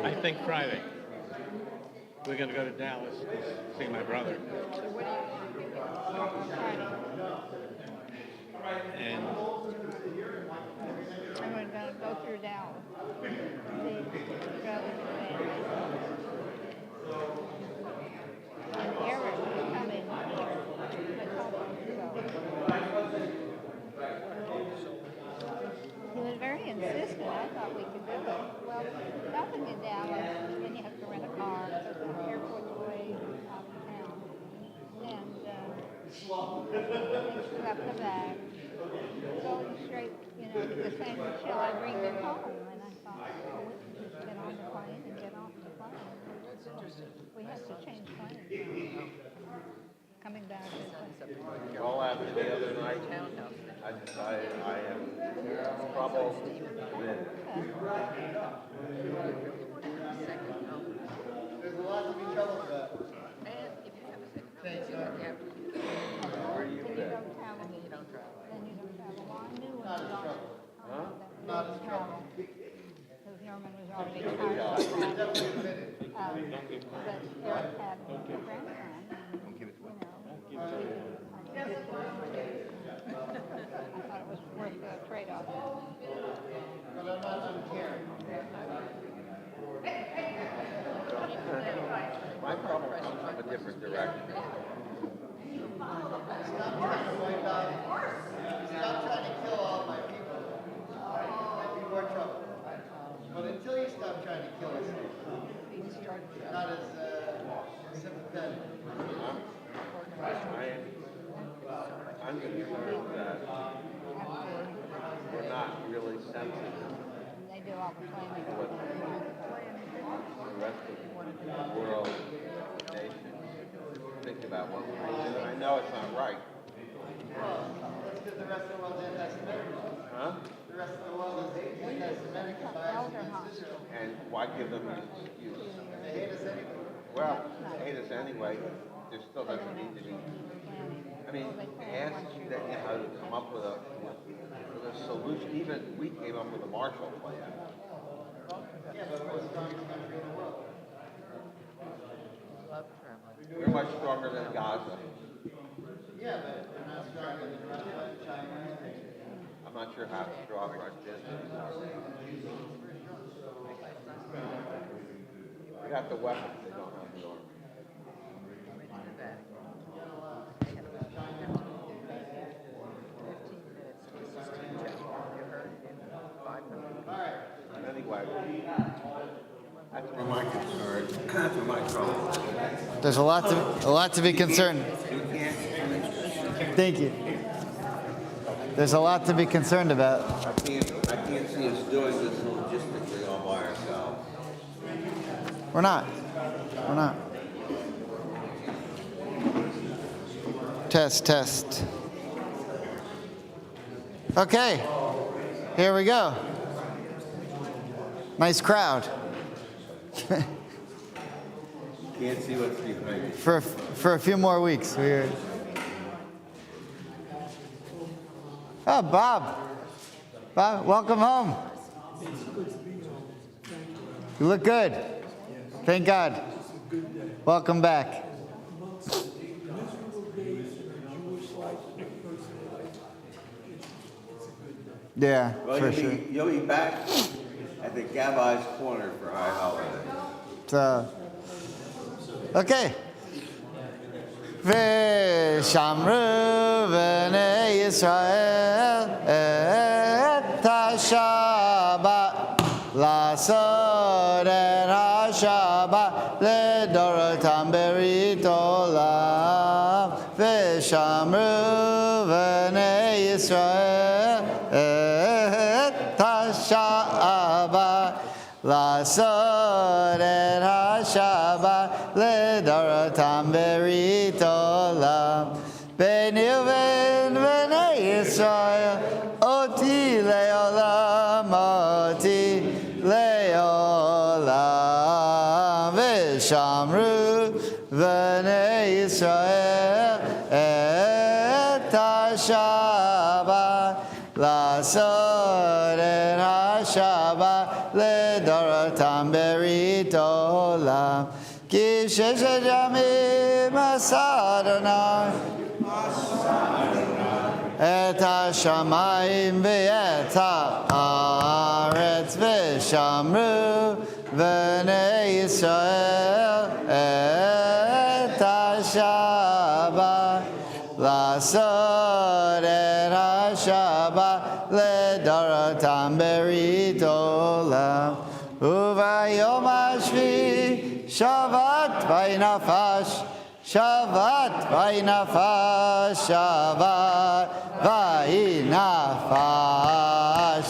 I think Friday. We're going to go to Dallas to see my brother. So what do you Friday? And I'm going to go through Dallas. See brother and family. And Eric was coming here, but hoping to go. He was very insistent. I thought we could do it. Well, nothing in Dallas, then you have to rent a car because the airport's way out of town. And we have the bag, going straight, to the same, shall I bring you home? And I thought, oh, we can just get on the plane and get off the plane. That's interesting. We have to change planes now. Coming back is All after the other night, I decided I am trouble with There's a lot to be troubled about. And if you have a second Thank you. where you Then you been? don't travel. then you don't travel. Then you don't travel. Well, I knew when Not we as got trouble. Huh? Not as trouble. because Norman was already tired of that. Definitely admitted. But Eric had a grandson. Don't give it to him. I thought it was worth the trade-off. But I'm not uncaring. My problem comes from a different direction. Stop trying to wipe out. Stop trying to kill all my people. Might be more trouble. But until you stop trying to kill us, not as sympathetic. I'm concerned that we're not really sensitive They do all the planning. to what the rest of the world, nations, think about what we're doing. I know it's not right. Well, that's because the rest of the world's anti-Semitic. Huh? The rest of the world is anti-Semitic and biased against Israel. And why give them an excuse? They hate us anyway. Well, they hate us anyway. There still doesn't need to be. I mean, ask that you how to come up with a solution. Even we came up with a Marshall Plan. Yeah, but we're the strongest country in the world. Love traveling. We're much stronger than Gaza. Yeah, but we're not stronger than Russia, China. I'm not sure how strong Russia is. We have the weapons, they don't have the army. Anyway, that's where my concern, that's where my trouble is. There's a lot to be concerned. You can't, Thank you. There's a lot to be concerned about. I can't see us doing this logistically all by ourselves. We're not. Test. Okay. Here we go. Nice crowd. Can't see what's behind it. For a few more weeks. Oh, Bob, welcome home. You look good. Thank God. Welcome back. Yeah, Well, for sure. you'll be back at the Gabai's Corner for High Holiday. So, okay. V'shamru v'nei Yisrael et ha-Shabbat la'asod et ha-Shabbat ledorotam berit olam v'shamru v'nei Yisrael et ha-Shabbat la'asod et ha-Shabbat ledorotam berit olam b'ni u'ben b'nei Yisrael oti le'olam v'shamru v'nei Yisrael et ha-Shabbat la'asod et ha-Shabbat ledorotam לדורותם ברית עולם. כי ששת ימים עשה אדוני את השמיים ואת הארץ, ושמרו בני ישראל את השבת, לעשות את השבת לדורותם ברית עולם. וביום השביעי שבת וינפש, שבת וינפש, שבת וינפש,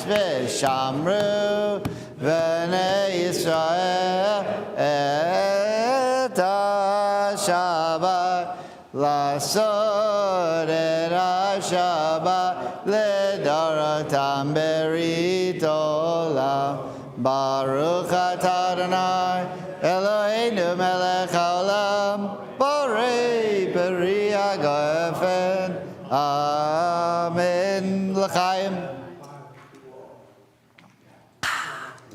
ושמרו בני ישראל את השבת, לעשות את השבת לדורותם ברית עולם. ברוך אתה אדוני אלוהינו מלך העולם, בורא פרי הגפן, אמן. לחיים.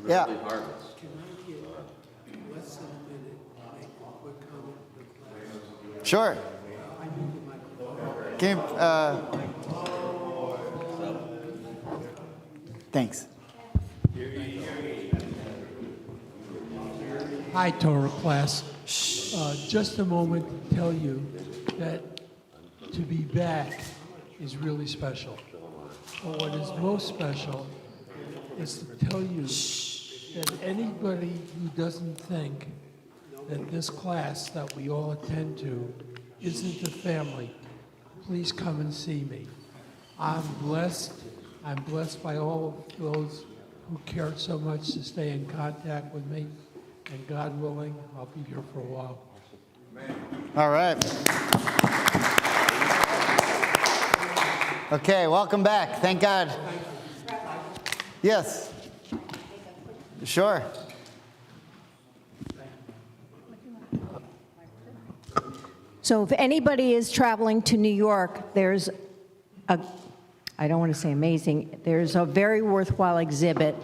Yeah. Sure. Can you, thanks. Hi, Torah class. Just a moment to tell you that to be back is really special. But what is most special is to tell you that anybody who doesn't think that this class that we all attend to isn't a family, please come and see me. I'm blessed. I'm blessed by all of those who cared so much to stay in contact with me. And God willing, I'll be here for a while. All right. Okay, welcome back. Thank God. Yes. Sure. So if anybody is traveling to New York, there's a, I don't want to say amazing, there's a very worthwhile exhibit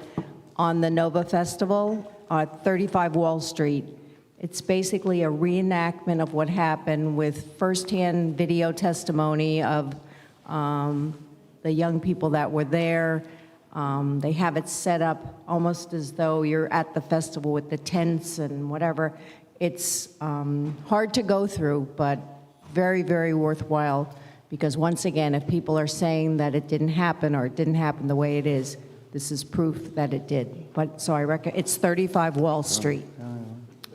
on the Nova Festival at 35 Wall Street. It's basically a reenactment of what happened with firsthand video testimony of the young people that were there. They have it set up almost as though you're at the festival with the tents and whatever. It's hard to go through, but very, very worthwhile, because once again, if people are saying that it didn't happen or it didn't happen the way it is, this is proof that it did. But so I reckon it's 35 Wall Street.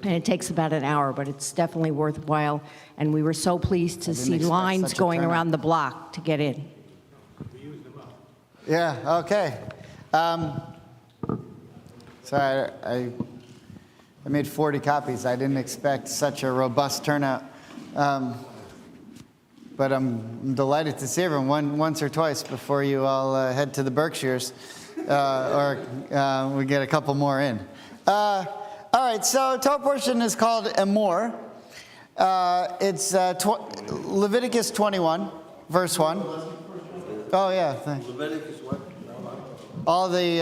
And it takes about an hour, but it's definitely worthwhile. And we were so pleased to see lines going around the block to get in. Yeah, okay. Sorry, I made 40 copies. I didn't expect such a robust turnout. But I'm delighted to see everyone once or twice before you all head to the Berkshires, or we get a couple more in. All right, so Torah portion is called Emor. It's Leviticus 21, verse 1. Oh, yeah. Leviticus what? All the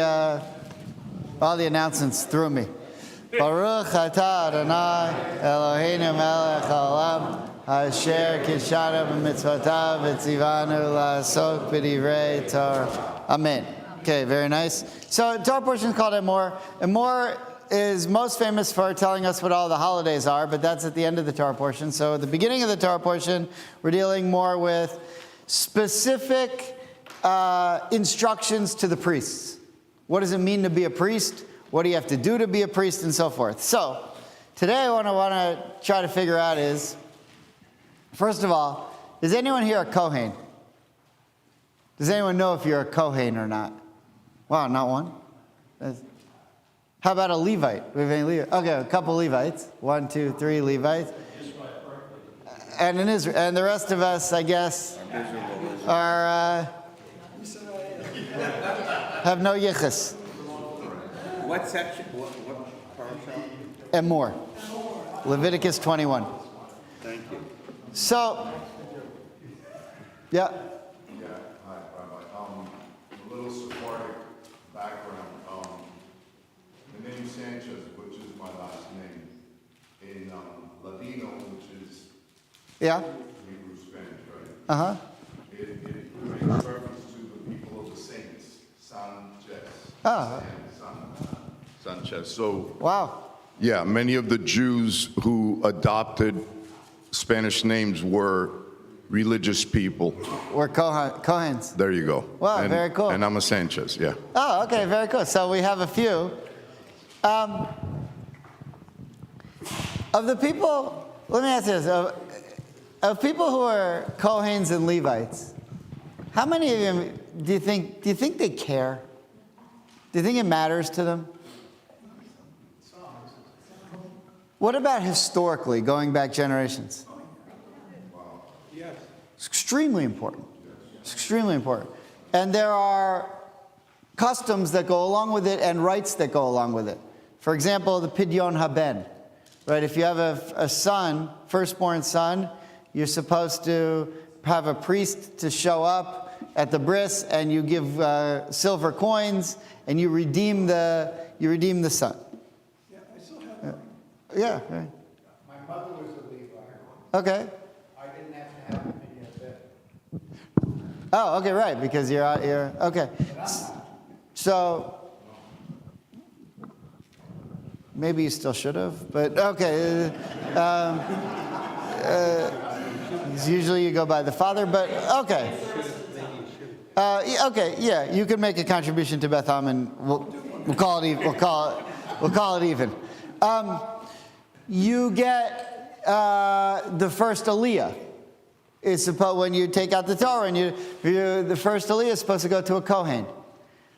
announcements threw me. Baruch atah Adonai Eloheinu melech haolam asher kishanu b'mitzvotav v'tzivanu la'asok b'divrei Torah. Amen. Okay, very nice. So Torah portion is called Emor. Emor is most famous for telling us what all the holidays are, but that's at the end of the Torah portion. So at the beginning of the Torah portion, we're dealing more with specific instructions to the priests. What does it mean to be a priest? What do you have to do to be a priest, and so forth? So today what I want to try to figure out is, first of all, is anyone here a Kohen? Does anyone know if you're a Kohen or not? Wow, not one? How about a Levite? Do we have any Levites? Okay, a couple Levites. 1, 2, 3 Levites. And in Israel, and the rest of us, I guess, are have no yichus. What section? What parasha? Emor. Leviticus 21. Thank you. So, yeah. Yeah, hi, Rabbi. A little Sephardic background. The name name's Sanchez, which is my last name. In Ladino, which is Yeah? Hebrew Spanish, right? Uh-huh. It makes reference to the people of the saints, Sanchez. Oh. Sanchez. So, Wow. yeah, many of the Jews who adopted Spanish names were religious people. We're Kohens. There you go. Wow, very cool. And I'm a Sanchez, yeah. Oh, okay, very cool. So we have a few. Of the people, let me ask you this. Of people who are Kohens and Levites, how many of them do you think they care? Do you think it matters to them? What about historically, going back generations? Yes. It's extremely important. It's extremely important. And there are customs that go along with it and rites that go along with it. For example, the Pidyon Haben. Right? If you have a son, firstborn son, you're supposed to have a priest to show up at the bris, and you give silver coins, and you redeem the son. Yeah, I still have. Yeah. Right. My mother was a Levite. Okay. I didn't have to have them in yet then. Oh, okay, right, because you're out here. Okay. So maybe you still should have, but okay. Usually you go by the father, but okay. Okay, yeah, you can make a contribution to Beth Ham, and we'll call it even. We'll call it even. You get the first Aliyah. Is supposed, when you take out the Torah, and the first Aliyah is supposed to go to a Kohen.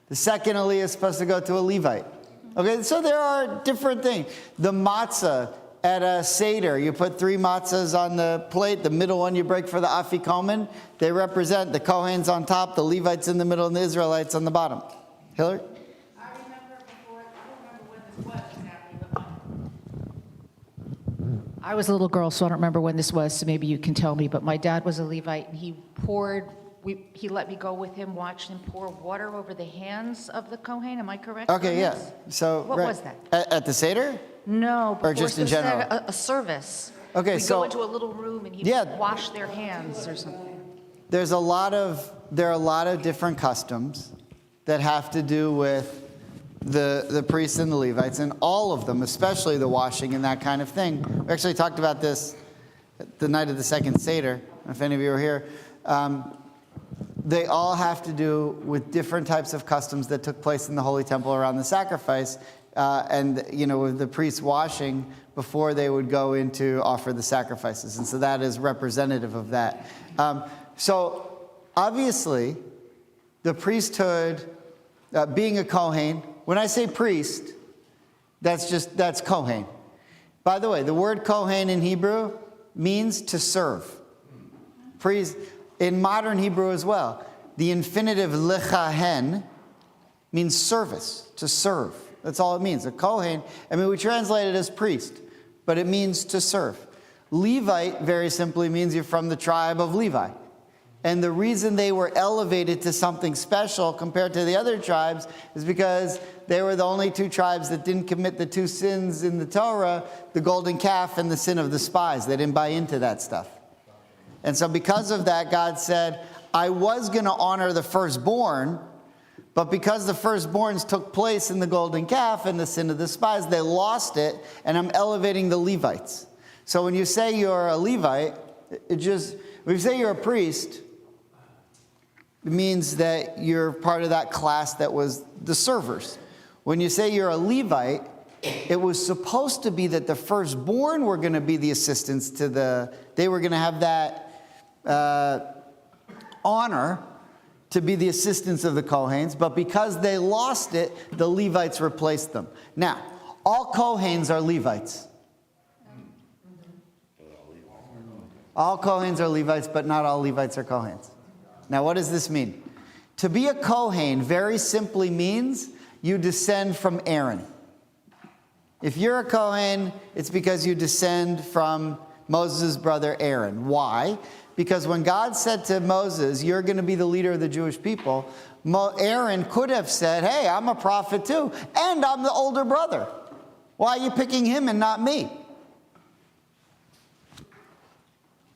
The second Aliyah is supposed to go to a Levite. Okay, so there are different things. The matzah at a Seder, you put 3 matzahs on the plate. The middle one you break for the Afikomen. They represent the Kohens on top, the Levites in the middle, and the Israelites on the bottom. Hillary? I remember before, I don't remember when this was exactly, but I was a little girl, so I don't remember when this was, so maybe you can tell me, but my dad was a Levite, and he let me go with him, watch him pour water over the hands of the Kohen. Am I correct? Okay, on yeah. this? So What right. was that? At the Seder? No, Or before just in so it said general? a service. Okay, We'd so- go into a little room and he'd Yeah. wash their hands or something. There are a lot of different customs that have to do with the priests and the Levites, and all of them, especially the washing and that kind of thing. We actually talked about this the night of the second Seder, if any of you were here. They all have to do with different types of customs that took place in the Holy Temple around the sacrifice, and with the priests washing before they would go in to offer the sacrifices. And so that is representative of that. So obviously, the priesthood, being a Kohen, when I say priest, that's Kohen. By the way, the word Kohen in Hebrew means to serve. Priest, in modern Hebrew as well, the infinitive lechahen means service, to serve. That's all it means. A Kohen, we translate it as priest, but it means to serve. Levite, very simply, means you're from the tribe of Levi. And the reason they were elevated to something special compared to the other tribes is because they were the only 2 tribes that didn't commit the 2 sins in the Torah, the golden calf and the sin of the spies. They didn't buy into that stuff. And so because of that, God said, I was going to honor the firstborn, but because the firstborns took place in the golden calf and the sin of the spies, they lost it, and I'm elevating the Levites. So when you say you're a Levite, when you say you're a priest, it means that you're part of that class that was the servers. When you say you're a Levite, it was supposed to be that the firstborn were going to be the assistants they were going to have that honor to be the assistants of the Kohens, but because they lost it, the Levites replaced them. Now, all Kohens are Levites. All Kohens are Levites, but not all Levites are Kohens. Now, what does this mean? To be a Kohen very simply means you descend from Aaron. If you're a Kohen, it's because you descend from Moses' brother Aaron. Why? because when God said to Moses, you're going to be the leader of the Jewish people, Aaron could have said, hey, I'm a prophet too, and I'm the older brother. Why are you picking him and not me?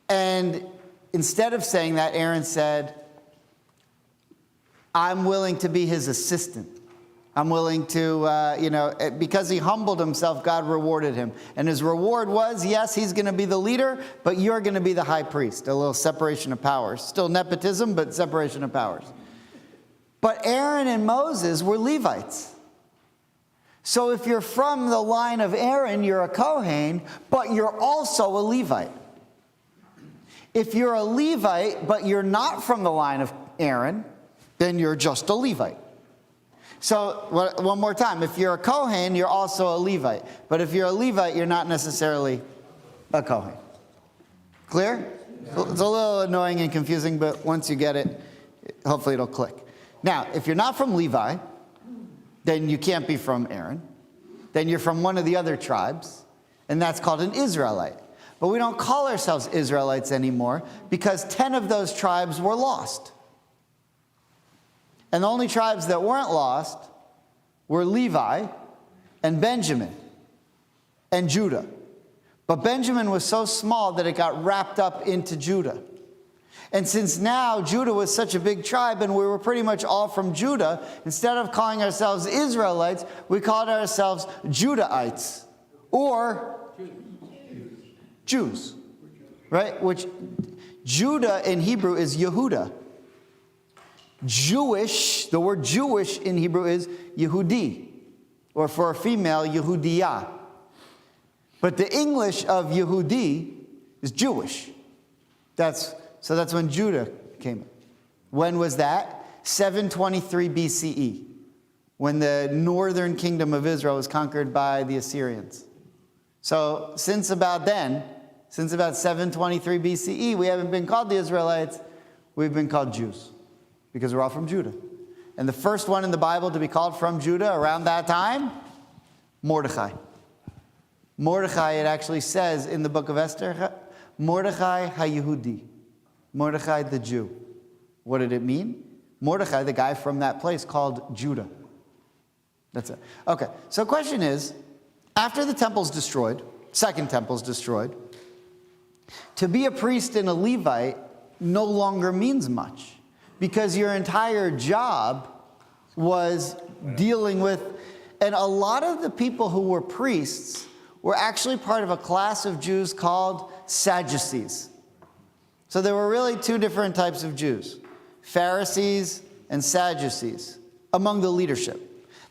And instead of saying that, Aaron said, I'm willing to be his assistant. I'm willing to, because he humbled himself, God rewarded him. And his reward was, yes, he's going to be the leader, but you're going to be the high priest. A little separation of powers. Still nepotism, but separation of powers. But Aaron and Moses were Levites. So if you're from the line of Aaron, you're a Kohen, but you're also a Levite. If you're a Levite, but you're not from the line of Aaron, then you're just a Levite. So, one more time. If you're a Kohen, you're also a Levite. But if you're a Levite, you're not necessarily a Kohen. Clear? It's a little annoying and confusing, but once you get it, hopefully it'll click. Now, if you're not from Levi, then you can't be from Aaron. Then you're from one of the other tribes, and that's called an Israelite. But we don't call ourselves Israelites anymore because 10 of those tribes were lost. And the only tribes that weren't lost were Levi and Benjamin and Judah. But Benjamin was so small that it got wrapped up into Judah. And since now Judah was such a big tribe and we were pretty much all from Judah, instead of calling ourselves Israelites, we called ourselves Judahites or Jews, right? Which Judah in Hebrew is Yehuda. Jewish, the word Jewish in Hebrew is Yehudi, or for a female, Yehudiyah. But the English of Yehudi is Jewish. So that's when Judah came in. When was that? 723 BCE, when the northern kingdom of Israel was conquered by the Assyrians. So since about then, since about 723 BCE, we haven't been called the Israelites, we've been called Jews. Because we're all from Judah. And the first one in the Bible to be called from Judah around that time, Mordechai. Mordechai, it actually says in the book of Esther, Mordechai ha-Yehudi. Mordechai the Jew. What did it mean? Mordechai, the guy from that place called Judah. That's it. Okay, so the question is, after the temple's destroyed, second temple's destroyed, to be a priest and a Levite no longer means much. Because your entire job was dealing with, and a lot of the people who were priests were actually part of a class of Jews called Sadducees. So there were really two different types of Jews, Pharisees and Sadducees, among the leadership.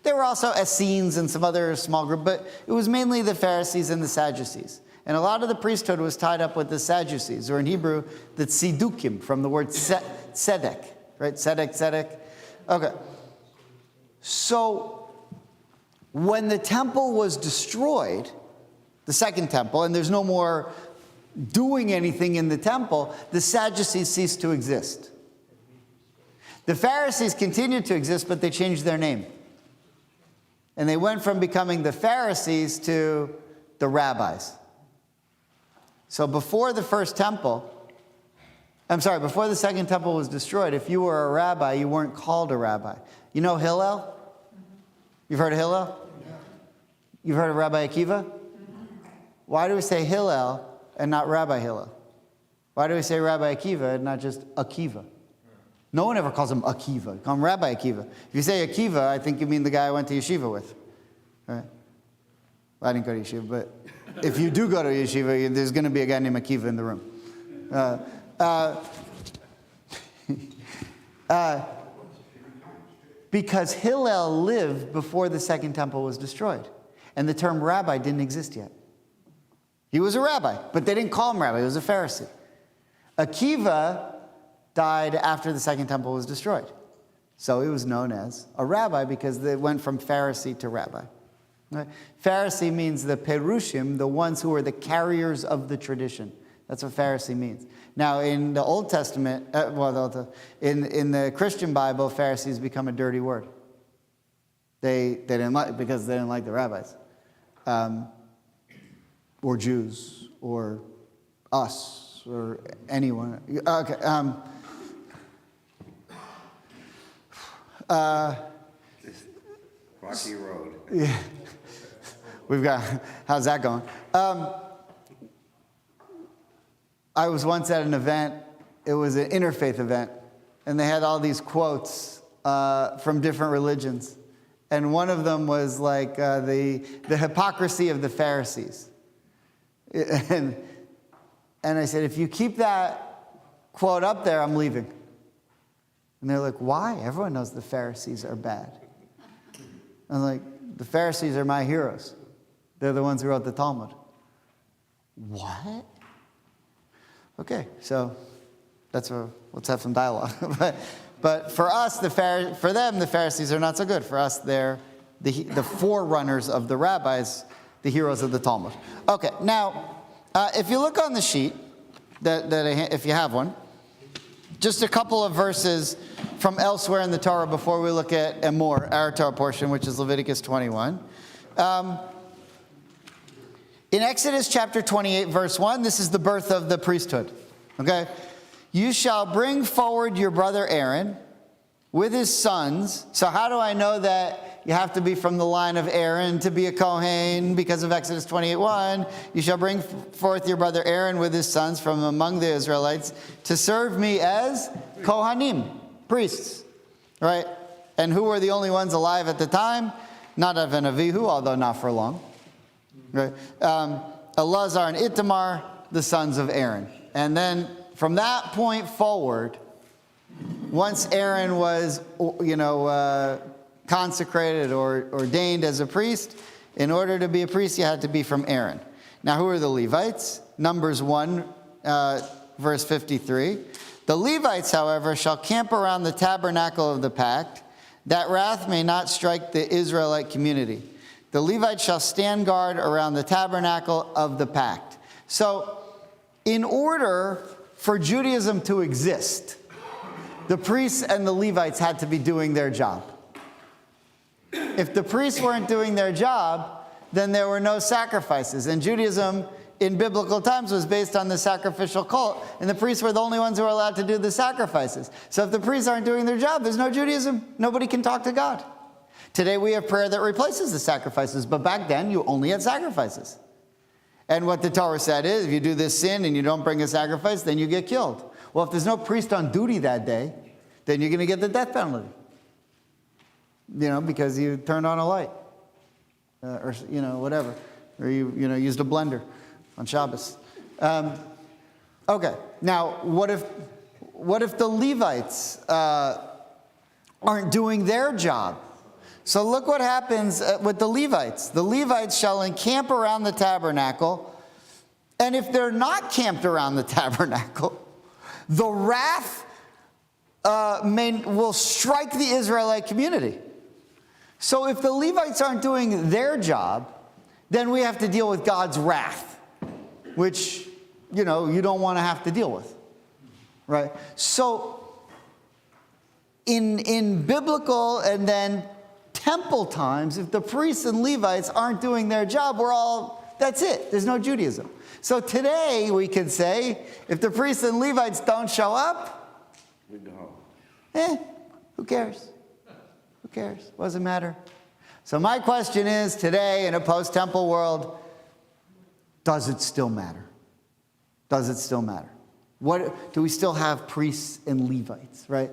There were also Essenes and some other small group, but it was mainly the Pharisees and the Sadducees. And a lot of the priesthood was tied up with the Sadducees, or in Hebrew, the Tzidukim, from the word tzedek. Right? Tzedek. Okay. So, when the temple was destroyed, the second temple, and there's no more doing anything in the temple, the Sadducees ceased to exist. The Pharisees continued to exist, but they changed their name. And they went from becoming the Pharisees to the rabbis. So before the first temple, before the second temple was destroyed, if you were a rabbi, you weren't called a rabbi. You know Hillel? You've heard of Hillel? You've heard of Rabbi Akiva? Why do we say Hillel and not Rabbi Hillel? Why do we say Rabbi Akiva and not just Akiva? No one ever calls him Akiva. Call him Rabbi Akiva. If you say Akiva, I think you mean the guy I went to yeshiva with. Right? Well, I didn't go to yeshiva, but if you do go to yeshiva, there's going to be a guy named Akiva in the room. Because Hillel lived before the second temple was destroyed. And the term rabbi didn't exist yet. He was a rabbi, but they didn't call him rabbi. He was a Pharisee. Akiva died after the second temple was destroyed. So he was known as a rabbi because they went from Pharisee to rabbi. Right? Pharisee means the perushim, the ones who are the carriers of the tradition. That's what Pharisee means. Now, in the Old Testament, in the Christian Bible, Pharisees become a dirty word. They didn't like, because they didn't like the rabbis, or Jews, or us, or anyone. Okay. Rocky Road. Yeah. We've got, how's that going? I was once at an event, it was an interfaith event, and they had all these quotes from different religions. And one of them was like the hypocrisy of the Pharisees. And I said, if you keep that quote up there, I'm leaving. And they're like, why? Everyone knows the Pharisees are bad. I'm like, the Pharisees are my heroes. They're the ones who wrote the Talmud. What? Okay, so let's have some dialogue. but for us, for them, the Pharisees are not so good. For us, they're the forerunners of the rabbis, the heroes of the Talmud. Okay, now, if you look on the sheet, if you have one, just a couple of verses from elsewhere in the Torah before we look at Emor, our Torah portion, which is Leviticus 21. In Exodus chapter 28, verse 1, this is the birth of the priesthood. Okay? You shall bring forward your brother Aaron with his sons. So how do I know that you have to be from the line of Aaron to be a Kohen? Because of Exodus 28:1, you shall bring forth your brother Aaron with his sons from among the Israelites to serve me as Kohanim, priests. Right? And who were the only ones alive at the time? Nadav and Avihu, although not for long. Right? Elazar and Itamar, the sons of Aaron. And then from that point forward, once Aaron was, consecrated or ordained as a priest, in order to be a priest, you had to be from Aaron. Now, who are the Levites? Numbers 1, verse 53. The Levites, however, shall camp around the tabernacle of the pact, that wrath may not strike the Israelite community. The Levites shall stand guard around the tabernacle of the pact. So, in order for Judaism to exist, the priests and the Levites had to be doing their job. If the priests weren't doing their job, then there were no sacrifices. And Judaism in biblical times was based on the sacrificial cult, and the priests were the only ones who were allowed to do the sacrifices. So if the priests aren't doing their job, there's no Judaism. Nobody can talk to God. Today we have prayer that replaces the sacrifices, but back then you only had sacrifices. And what the Torah said is, if you do this sin and you don't bring a sacrifice, then you get killed. Well, if there's no priest on duty that day, then you're going to get the death penalty. Because you turned on a light. Or whatever. Or you used a blender on Shabbos. Okay, now, what if the Levites aren't doing their job? So look what happens with the Levites. The Levites shall encamp around the tabernacle, and if they're not camped around the tabernacle, the wrath will strike the Israelite community. So if the Levites aren't doing their job, then we have to deal with God's wrath, which, you don't want to have to deal with, right? So in biblical and then temple times, if the priests and Levites aren't doing their job, that's it. There's no Judaism. So today we can say, if the priests and Levites don't show up, We go. Who cares? Who cares? What does it matter? So my question is, today in a post-temple world, does it still matter? Does it still matter? What do we still have priests and Levites, right?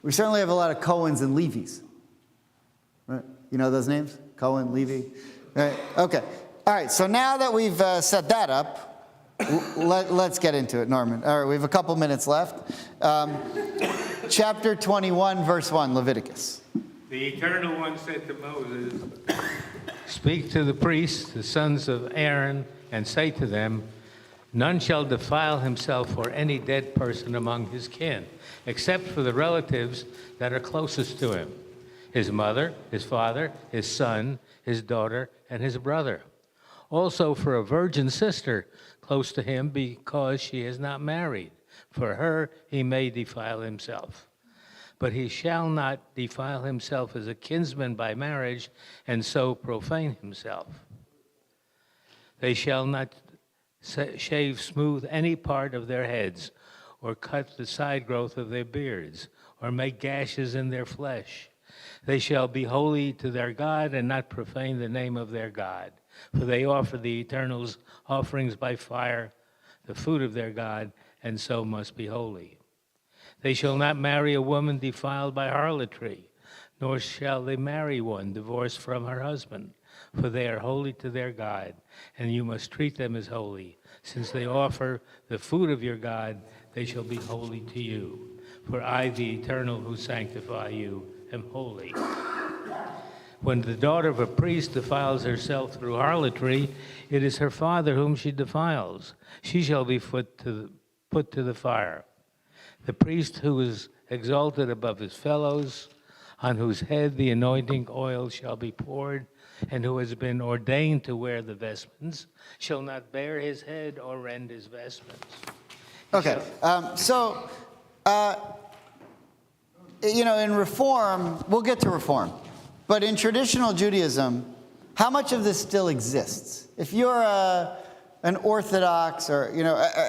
We certainly have a lot of Cohens and Levis. Right? You know those names? Cohen, Levi? Right? Okay. All right, so now that we've set that up, let's get into it, Norman. All right, we have a couple minutes left. Chapter 21, verse 1, Leviticus. The Eternal One said to Moses, "Speak to the priests, the sons of Aaron, and say to them, none shall defile himself or any dead person among his kin, except for the relatives that are closest to him, his mother, his father, his son, his daughter, and his brother. Also for a virgin sister close to him because she is not married. For her he may defile himself. But he shall not defile himself as a kinsman by marriage and so profane himself. They shall not shave smooth any part of their heads, or cut the side growth of their beards, or make gashes in their flesh. They shall be holy to their God and not profane the name of their God. For they offer the Eternal's offerings by fire, the food of their God, and so must be holy. They shall not marry a woman defiled by harlotry, nor shall they marry one divorced from her husband, for they are holy to their God, and you must treat them as holy. Since they offer the food of your God, they shall be holy to you. For I, the Eternal, who sanctify you, am holy. When the daughter of a priest defiles herself through harlotry, it is her father whom she defiles. She shall be put to the fire. The priest who is exalted above his fellows, on whose head the anointing oil shall be poured, and who has been ordained to wear the vestments, shall not bare his head or rend his vestments. Okay, in Reform, we'll get to Reform, but in traditional Judaism, how much of this still exists? If you're an Orthodox or,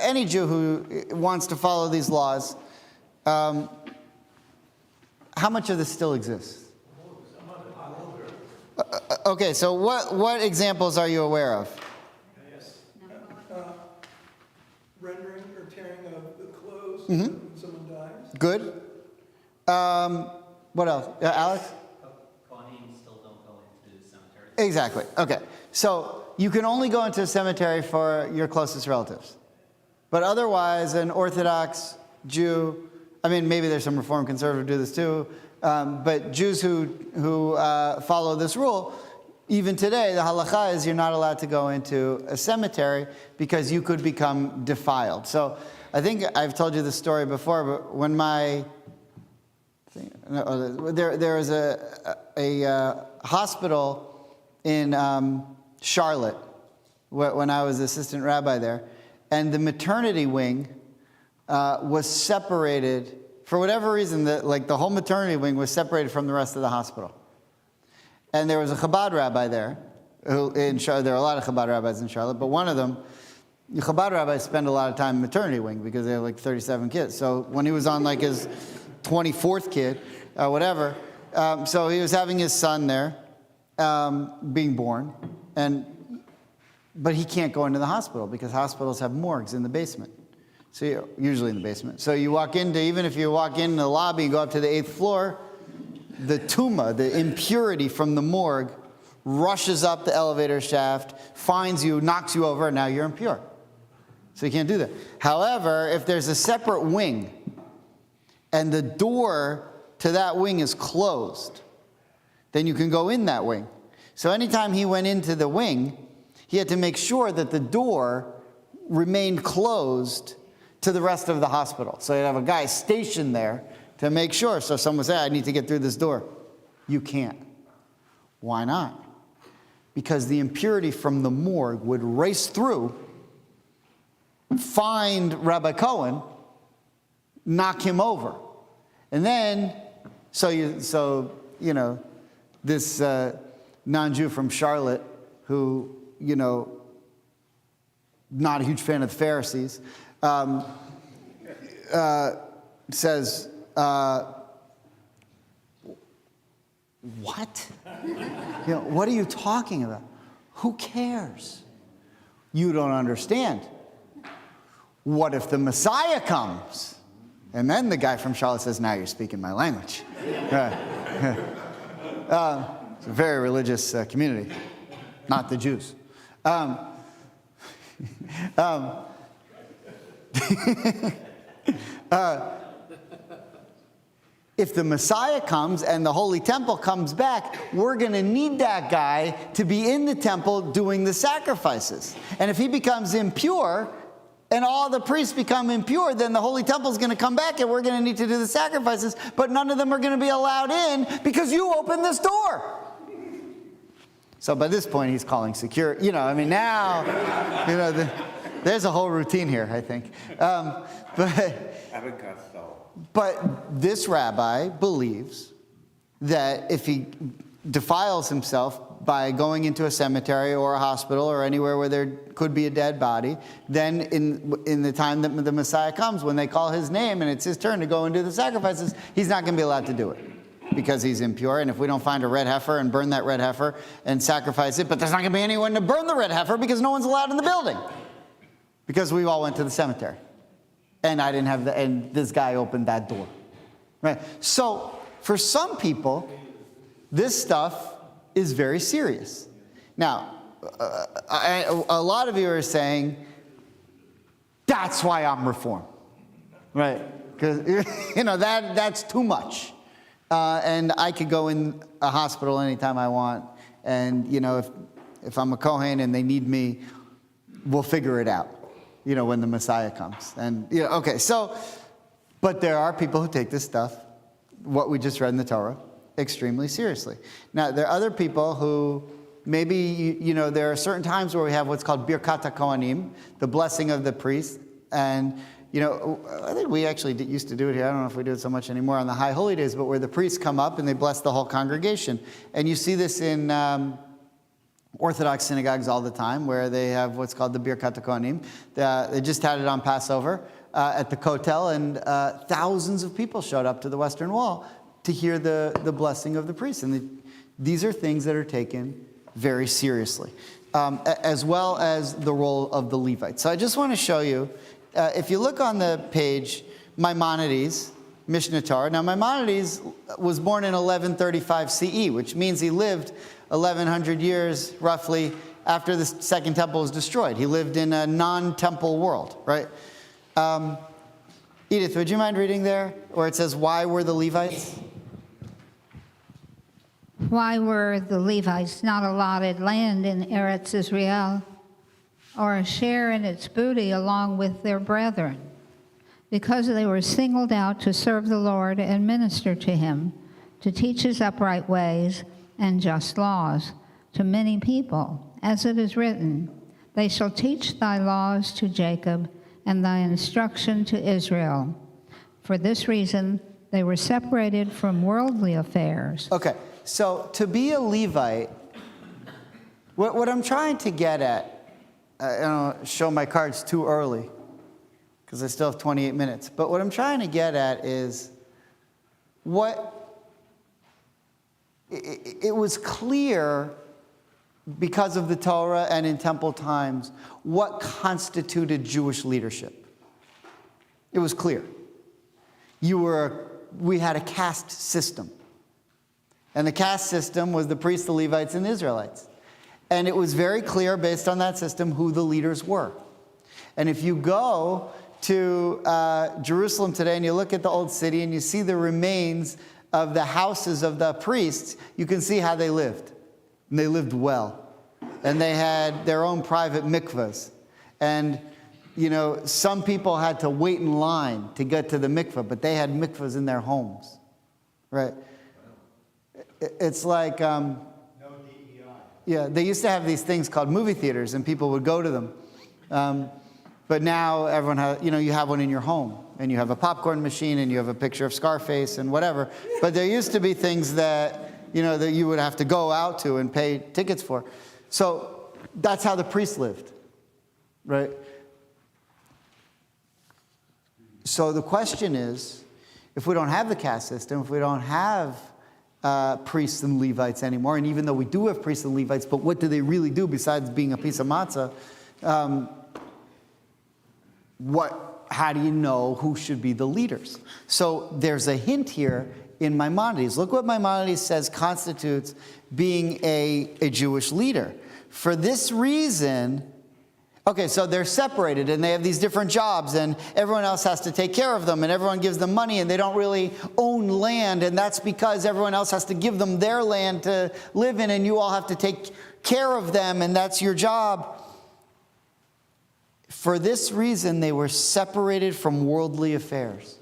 any Jew who wants to follow these laws, how much of this still exists? Okay, so what examples are you aware of? Rendering or tearing of the clothes when someone dies. Good. What else? Alex? Kohanim still don't go into cemeteries. Exactly. Okay. So you can only go into a cemetery for your closest relatives. But otherwise, an Orthodox Jew, maybe there's some Reform conservative do this too, but Jews who follow this rule, even today, the halacha is you're not allowed to go into a cemetery because you could become defiled. So I think I've told you this story before, but when there was a hospital in Charlotte when I was assistant rabbi there, and the maternity wing was separated for whatever reason. The whole maternity wing was separated from the rest of the hospital. And there was a Chabad rabbi there. There are a lot of Chabad rabbis in Charlotte, but one of them, the Chabad rabbis spend a lot of time in maternity wing because they have 37 kids. So when he was on his 24th kid, whatever, so he was having his son there, being born, but he can't go into the hospital because hospitals have morgues in the basement. So usually in the basement. So even if you walk in the lobby and go up to the 8th floor, the tuma, the impurity from the morgue, rushes up the elevator shaft, finds you, knocks you over, and now you're impure. So you can't do that. However, if there's a separate wing, and the door to that wing is closed, then you can go in that wing. So anytime he went into the wing, he had to make sure that the door remained closed to the rest of the hospital. So you'd have a guy stationed there to make sure. So someone said, I need to get through this door. You can't. Why not? Because the impurity from the morgue would race through, find Rabbi Cohen, knock him over. And then, this non-Jew from Charlotte who, not a huge fan of the Pharisees, says, what? What are you talking about? Who cares? You don't understand. What if the Messiah comes? And then the guy from Charlotte says, now you're speaking my language. It's a very religious community, not the Jews. If the Messiah comes and the Holy Temple comes back, we're going to need that guy to be in the temple doing the sacrifices. And if he becomes impure and all the priests become impure, then the Holy Temple is going to come back and we're going to need to do the sacrifices, but none of them are going to be allowed in because you opened this door. So by this point, he's calling security. There's a whole routine here, I think. But this rabbi believes that if he defiles himself by going into a cemetery or a hospital or anywhere where there could be a dead body, then in the time that the Messiah comes, when they call his name and it's his turn to go and do the sacrifices, he's not going to be allowed to do it because he's impure. And if we don't find a red heifer and burn that red heifer and sacrifice it, but there's not going to be anyone to burn the red heifer because no one's allowed in the building because we all went to the cemetery. And I didn't have and this guy opened that door. Right? So for some people, this stuff is very serious. Now, a lot of you are saying, that's why I'm Reformed. Right? Because, that's too much. And I could go in a hospital anytime I want. And, if I'm a Kohen and they need me, we'll figure it out, when the Messiah comes. And, okay, so, but there are people who take this stuff, what we just read in the Torah, extremely seriously. Now, there are other people who maybe, there are certain times where we have what's called Birkat HaKohanim, the blessing of the priest. And, I think we actually used to do it here. I don't know if we do it so much anymore on the High Holy Days, but where the priests come up and they bless the whole congregation. And you see this in Orthodox synagogues all the time, where they have what's called the Birkat HaKohanim. They just had it on Passover at the Kotel, and thousands of people showed up to the Western Wall to hear the blessing of the priest. And these are things that are taken very seriously, as well as the role of the Levites. So I just want to show you, if you look on the page, Maimonides, Mishnah Torah. Now, Maimonides was born in 1135 CE, which means he lived 1,100 years, roughly, after the Second Temple was destroyed. He lived in a non-temple world, right? Edith, would you mind reading there, where it says, why were the Levites? Why were the Levites not allotted land in Eretz Israel, or a share in its booty along with their brethren? Because they were singled out to serve the Lord and minister to him, to teach his upright ways and just laws to many people, as it is written, they shall teach thy laws to Jacob and thy instruction to Israel. For this reason, they were separated from worldly affairs. Okay, so to be a Levite, what I'm trying to get at, I don't show my cards too early, because I still have 28 minutes, but what I'm trying to get at is it was clear, because of the Torah and in temple times, what constituted Jewish leadership. It was clear. We had a caste system. And the caste system was the priests, the Levites, and the Israelites. And it was very clear, based on that system, who the leaders were. And if you go to Jerusalem today and you look at the old city and you see the remains of the houses of the priests, you can see how they lived. And they lived well. And they had their own private mikvahs. And, some people had to wait in line to get to the mikvah, but they had mikvahs in their homes. Right? It's like, no DEI. Yeah, they used to have these things called movie theaters, and people would go to them. But now everyone has, you have one in your home, and you have a popcorn machine, and you have a picture of Scarface and whatever. But there used to be things that, that you would have to go out to and pay tickets for. So that's how the priests lived, right? So the question is, if we don't have the caste system, if we don't have priests and Levites anymore, and even though we do have priests and Levites, but what do they really do besides being a piece of matzah? How do you know who should be the leaders? So there's a hint here in Maimonides. Look what Maimonides says constitutes being a Jewish leader. For this reason, okay, so they're separated and they have these different jobs and everyone else has to take care of them and everyone gives them money and they don't really own land, and that's because everyone else has to give them their land to live in and you all have to take care of them and that's your job. For this reason, they were separated from worldly affairs.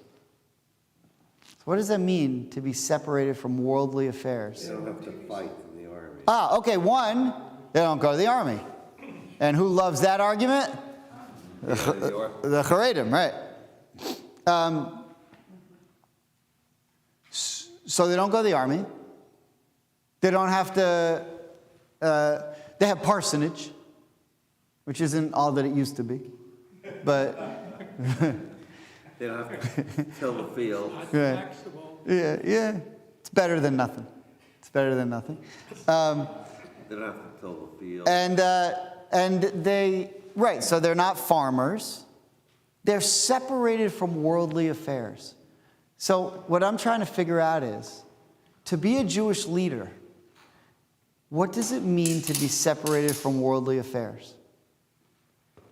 So what does that mean, to be separated from worldly affairs? They don't have to fight in the army. Okay, one, they don't go to the army. And who loves that argument? The Haredim, right. So they don't go to the army. They don't have to They have parsonage, which isn't all that it used to be. But They don't have to till the field. right. Yeah. It's better than nothing. It's better than nothing. They don't have to till the field. And they, right, so they're not farmers. They're separated from worldly affairs. So what I'm trying to figure out is, to be a Jewish leader, what does it mean to be separated from worldly affairs?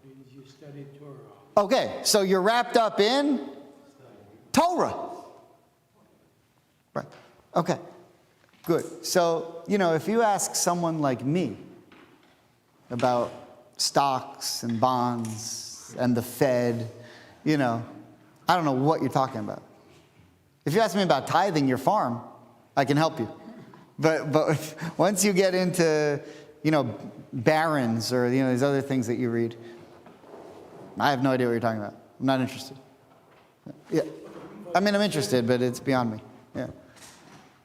Means you study Torah. Okay, so you're wrapped up in Torah. Right. Okay. Good. So, if you ask someone like me about stocks and bonds and the Fed, I don't know what you're talking about. If you ask me about tithing your farm, I can help you. But once you get into, barons or, these other things that you read, I have no idea what you're talking about. I'm not interested. Yeah. I mean, I'm interested, but it's beyond me. Yeah.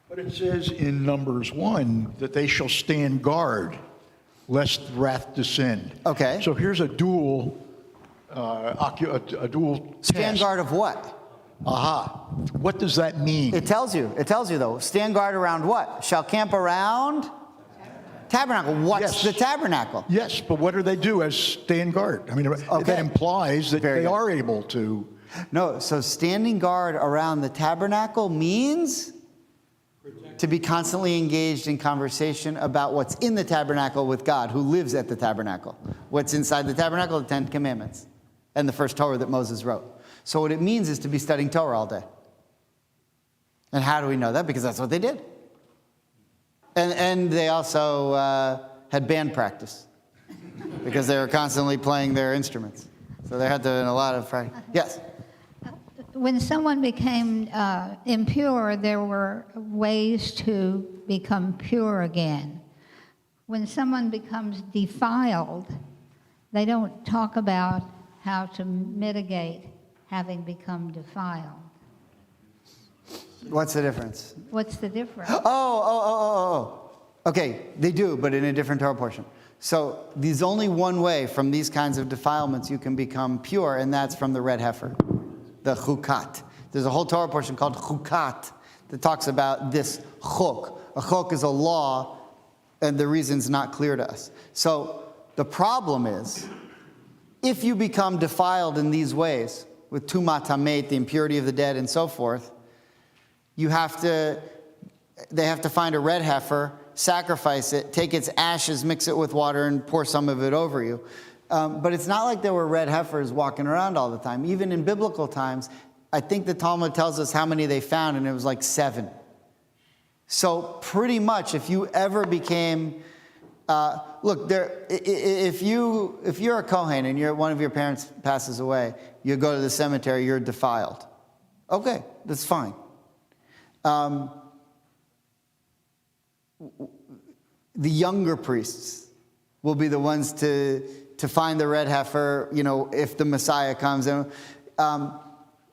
But it says in Numbers 1 that they shall stand guard lest wrath descend. Okay. So here's a dual, a dual Stand task. guard of what? Aha. What does that mean? It tells you though. Stand guard around what? Shall camp around tabernacle. What's Yes. the tabernacle? Yes, but what do they do as stand guard? I mean, that implies that Very they good. are able to. No, so standing guard around the tabernacle means to be constantly engaged in conversation about what's in the tabernacle with God, who lives at the tabernacle. What's inside the tabernacle? The 10 Commandments and the first Torah that Moses wrote. So what it means is to be studying Torah all day. And how do we know that? Because that's what they did. And they also had band practice because they were constantly playing their instruments. So they had to a lot of practice. Yes? When someone became impure, there were ways to become pure again. When someone becomes defiled, they don't talk about how to mitigate having become defiled. What's the difference? What's the difference? Oh. Okay, they do, but in a different Torah portion. So there's only one way from these kinds of defilements you can become pure, and that's from the red heifer, the chukat. There's a whole Torah portion called chukat that talks about this chok. A chok is a law, and the reason's not clear to us. So the problem is, if you become defiled in these ways, with tumat hamet, the impurity of the dead, and so forth, they have to find a red heifer, sacrifice it, take its ashes, mix it with water, and pour some of it over you. But it's not like there were red heifers walking around all the time. Even in biblical times, I think the Talmud tells us how many they found, and it was like 7. So pretty much, if you ever became, if you're a Kohen and one of your parents passes away, you go to the cemetery, you're defiled. Okay, that's fine. The younger priests will be the ones to find the red heifer, if the Messiah comes.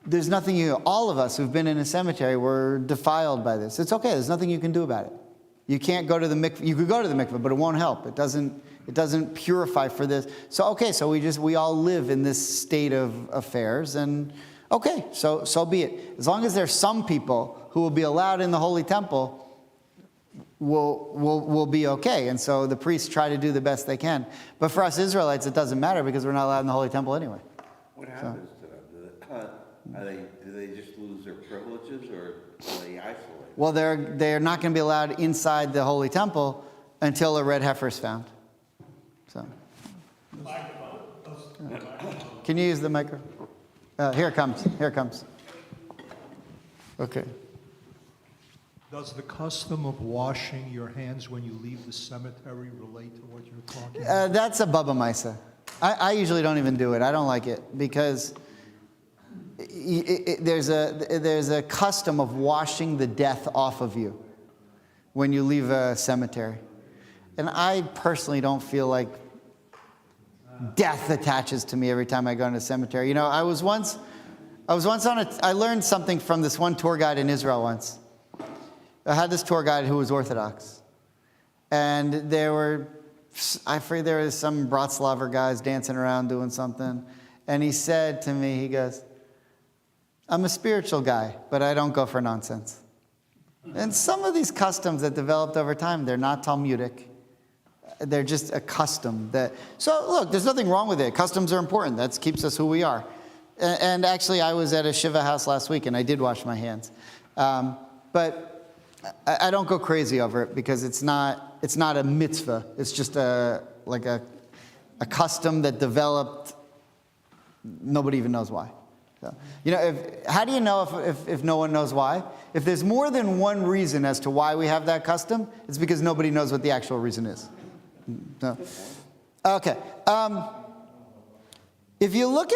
There's nothing all of us who've been in a cemetery were defiled by this. It's okay. There's nothing you can do about it. You can't go to the mikveh. You could go to the mikveh, but it won't help. It doesn't purify for this. So we all live in this state of affairs, and okay, so be it. As long as there's some people who will be allowed in the holy temple, will be okay. And so the priests try to do the best they can. But for us Israelites, it doesn't matter because we're not allowed in the holy temple anyway. What happens to them? Do they just lose their privileges, or are they isolated? Well, they're not going to be allowed inside the holy temple until a red heifer is found. So, can you use the microphone? Here it comes. Okay. Does the custom of washing your hands when you leave the cemetery relate to what you're talking about? That's a Baba Misa. I usually don't even do it. I don't like it because there's a custom of washing the death off of you when you leave a cemetery. And I personally don't feel like death attaches to me every time I go into a cemetery. I was once I learned something from this one tour guide in Israel once. I had this tour guide who was Orthodox. And I afraid there was some Bratslaver guys dancing around doing something. And he said to me, he goes, I'm a spiritual guy, but I don't go for nonsense. And some of these customs that developed over time, they're not Talmudic. They're just a custom so look, there's nothing wrong with it. Customs are important. That keeps us who we are. And actually, I was at a Shiva house last week, and I did wash my hands. But I don't go crazy over it because it's not a mitzvah. It's just a custom that developed. Nobody even knows why. So, how do you know if no one knows why? If there's more than one reason as to why we have that custom, it's because nobody knows what the actual reason is. No. Okay. If you look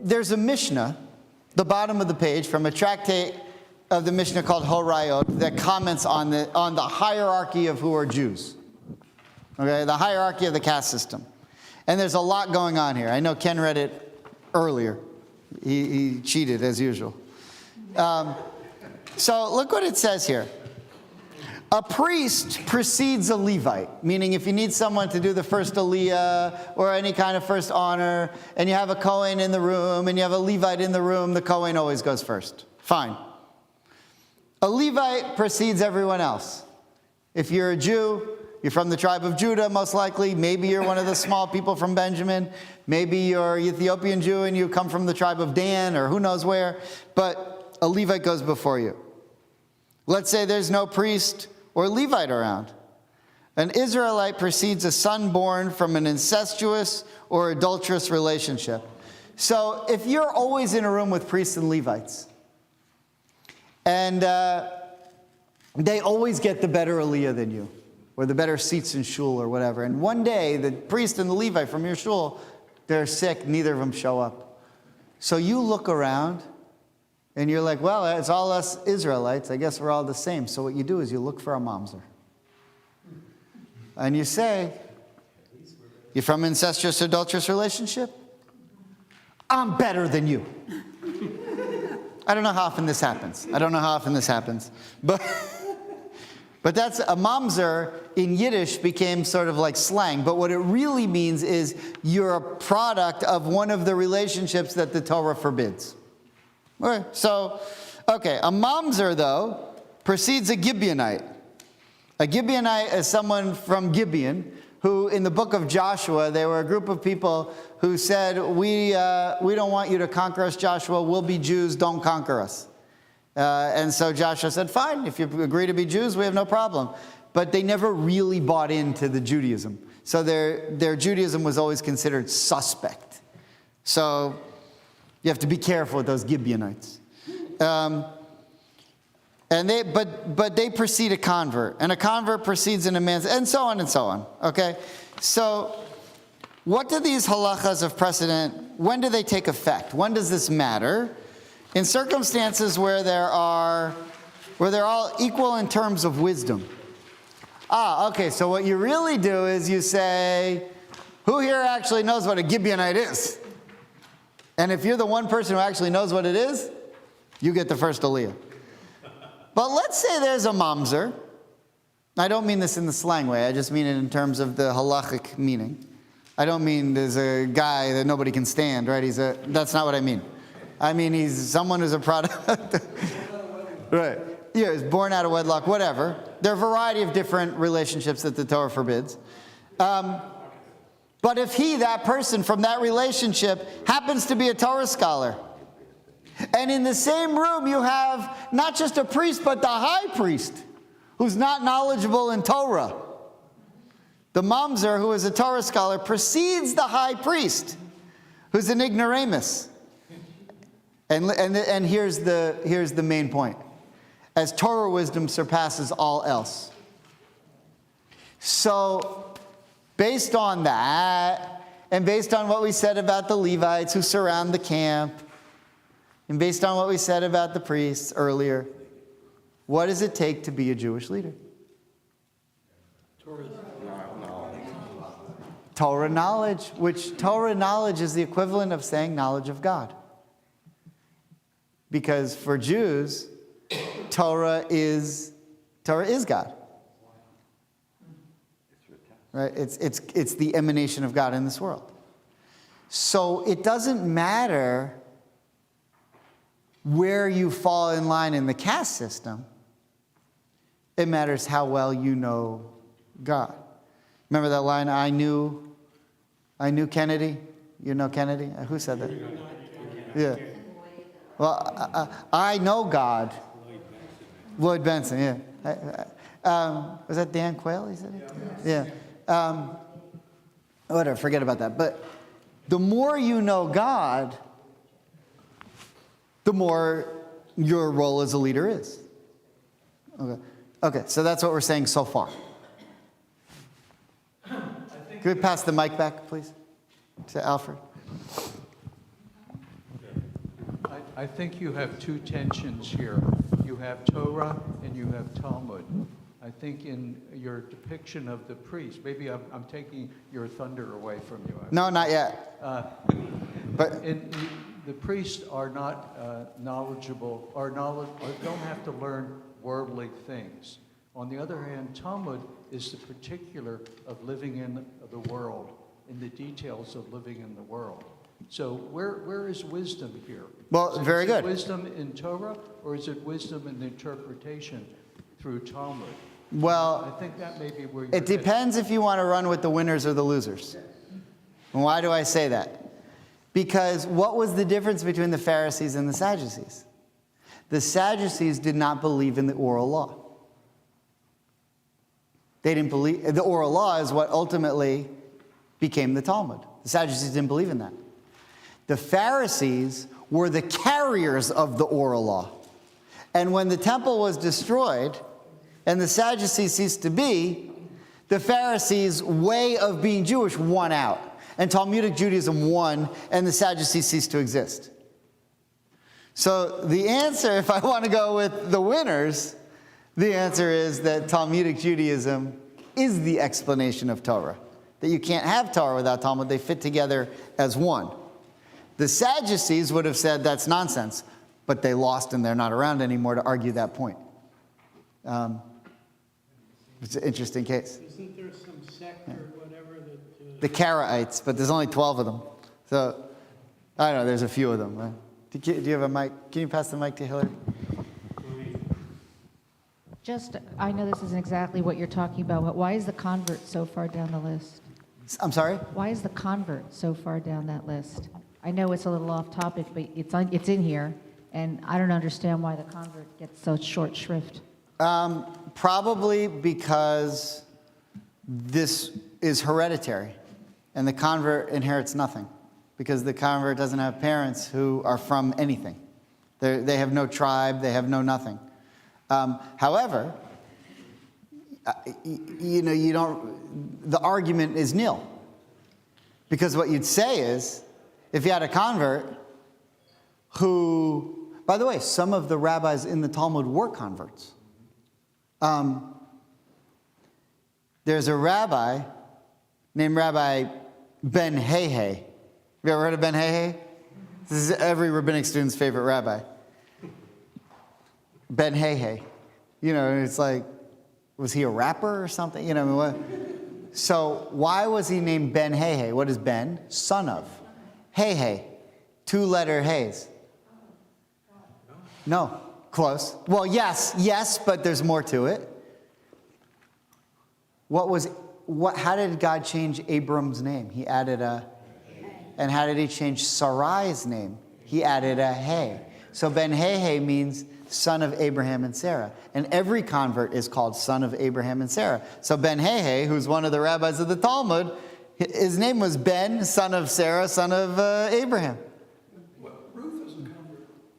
there's a Mishnah, the bottom of the page, from a tractate of the Mishnah called Horayot that comments on the hierarchy of who are Jews. Okay, the hierarchy of the caste system. And there's a lot going on here. I know Ken read it earlier. He cheated as usual. So look what it says here. A priest precedes a Levite, meaning if you need someone to do the first aliyah or any kind of first honor, and you have a Kohen in the room and you have a Levite in the room, the Kohen always goes first. Fine. A Levite precedes everyone else. If you're a Jew, you're from the tribe of Judah, most likely. Maybe you're one of the small people from Benjamin. Maybe you're Ethiopian Jew and you come from the tribe of Dan or who knows where. But a Levite goes before you. Let's say there's no priest or Levite around. An Israelite precedes a son born from an incestuous or adulterous relationship. So if you're always in a room with priests and Levites, and they always get the better aliyah than you, or the better seats in shul or whatever, and one day the priest and the Levite from your shul, they're sick, neither of them show up. So you look around, and you're like, well, it's all us Israelites. I guess we're all the same. So what you do is you look for a mamzer. And you say, you're from an incestuous, adulterous relationship? I'm better than you. I don't know how often this happens. But that's a mamzer in Yiddish became sort of like slang. But what it really means is you're a product of one of the relationships that the Torah forbids. Okay, a mamzer, though, precedes a Gibeonite. A Gibeonite is someone from Gibeon who, in the book of Joshua, they were a group of people who said, we don't want you to conquer us, Joshua. We'll be Jews. Don't conquer us. And so Joshua said, fine, if you agree to be Jews, we have no problem. But they never really bought into the Judaism. So their Judaism was always considered suspect. So you have to be careful with those Gibeonites. But they precede a convert, and a convert precedes an man, and so on, okay? So what do these halachas of precedent, when do they take effect? When does this matter? In circumstances where they're all equal in terms of wisdom. Okay, so what you really do is you say, who here actually knows what a Gibeonite is? And if you're the one person who actually knows what it is, you get the first aliyah. But let's say there's a mamzer. I don't mean this in the slang way. I just mean it in terms of the halachic meaning. I don't mean there's a guy that nobody can stand, right? That's not what I mean. I mean he's someone who's a product. Right. Yeah, he's born out of wedlock, whatever. There are a variety of different relationships that the Torah forbids. But if that person from that relationship happens to be a Torah scholar, and in the same room you have not just a priest, but the high priest, who's not knowledgeable in Torah, the mamzer, who is a Torah scholar, precedes the high priest, who's an ignoramus. And here's the main point. As Torah wisdom surpasses all else. So, based on that, and based on what we said about the Levites who surround the camp, and based on what we said about the priests earlier, what does it take to be a Jewish leader? Torah knowledge, which Torah knowledge is the equivalent of saying knowledge of God. Because for Jews, Torah is God. right? It's the emanation of God in this world. So it doesn't matter where you fall in line in the caste system. It matters how well you know God. Remember that line, I knew Kennedy? You know Kennedy? Who said that? Yeah. Well, I know God. Lloyd Benson, yeah. Was that Dan Quayle? He said it? Yeah. Whatever, forget about that. But the more you know God, the more your role as a leader is. Okay, so that's what we're saying so far. Could we pass the mic back, please, to Alfred? I think you have two tensions here. You have Torah and you have Talmud. I think in your depiction of the priest, maybe I'm taking your thunder away from you. No, not yet. But the priests are not knowledgeable, or don't have to learn worldly things. On the other hand, Talmud is the particular of living in the world, in the details of living in the world. So where is wisdom here? Well, very good. Is it wisdom in Torah, or is it wisdom in the interpretation through Talmud? Well, I think that may be where you're it depends if you want to run with the winners or the losers. And why do I say that? Because what was the difference between the Pharisees and the Sadducees? The Sadducees did not believe in the oral law. They didn't believe, the oral law is what ultimately became the Talmud. The Sadducees didn't believe in that. The Pharisees were the carriers of the oral law. And when the temple was destroyed and the Sadducees ceased to be, the Pharisees' way of being Jewish won out. And Talmudic Judaism won, and the Sadducees ceased to exist. So the answer, if I want to go with the winners, the answer is that Talmudic Judaism is the explanation of Torah. That you can't have Torah without Talmud. They fit together as one. The Sadducees would have said that's nonsense, but they lost and they're not around anymore to argue that point. It's an interesting case. Isn't there some sect or whatever that... The Karaites, but there's only 12 of them. So, I don't know, there's a few of them. Do you have a mic? Can you pass the mic to Hillary? I know this isn't exactly what you're talking about, but why is the convert so far down the list? I'm sorry? Why is the convert so far down that list? I know it's a little off topic, but it's in here, and I don't understand why the convert gets so short shrift. Probably because this is hereditary, and the convert inherits nothing, because the convert doesn't have parents who are from anything. They have no tribe, they have no nothing. However, the argument is nil. Because what you'd say is, if you had a convert who, by the way, some of the rabbis in the Talmud were converts. There's a rabbi named Rabbi Ben Hehe. Have you ever heard of Ben Hehe? This is every rabbinic student's favorite rabbi. Ben Hehe. It's like, was he a rapper or something? What? So why was he named Ben Hehe? What is Ben? Son of. Hehe. Two-letter Heys. No. Close. Well, yes, but there's more to it. How did God change Abram's name? He added a, and how did he change Sarai's name? He added a Hey. So Ben Hehe means son of Abraham and Sarah. And every convert is called son of Abraham and Sarah. So Ben Hehe, who's one of the rabbis of the Talmud, his name was Ben, son of Sarah, son of Abraham.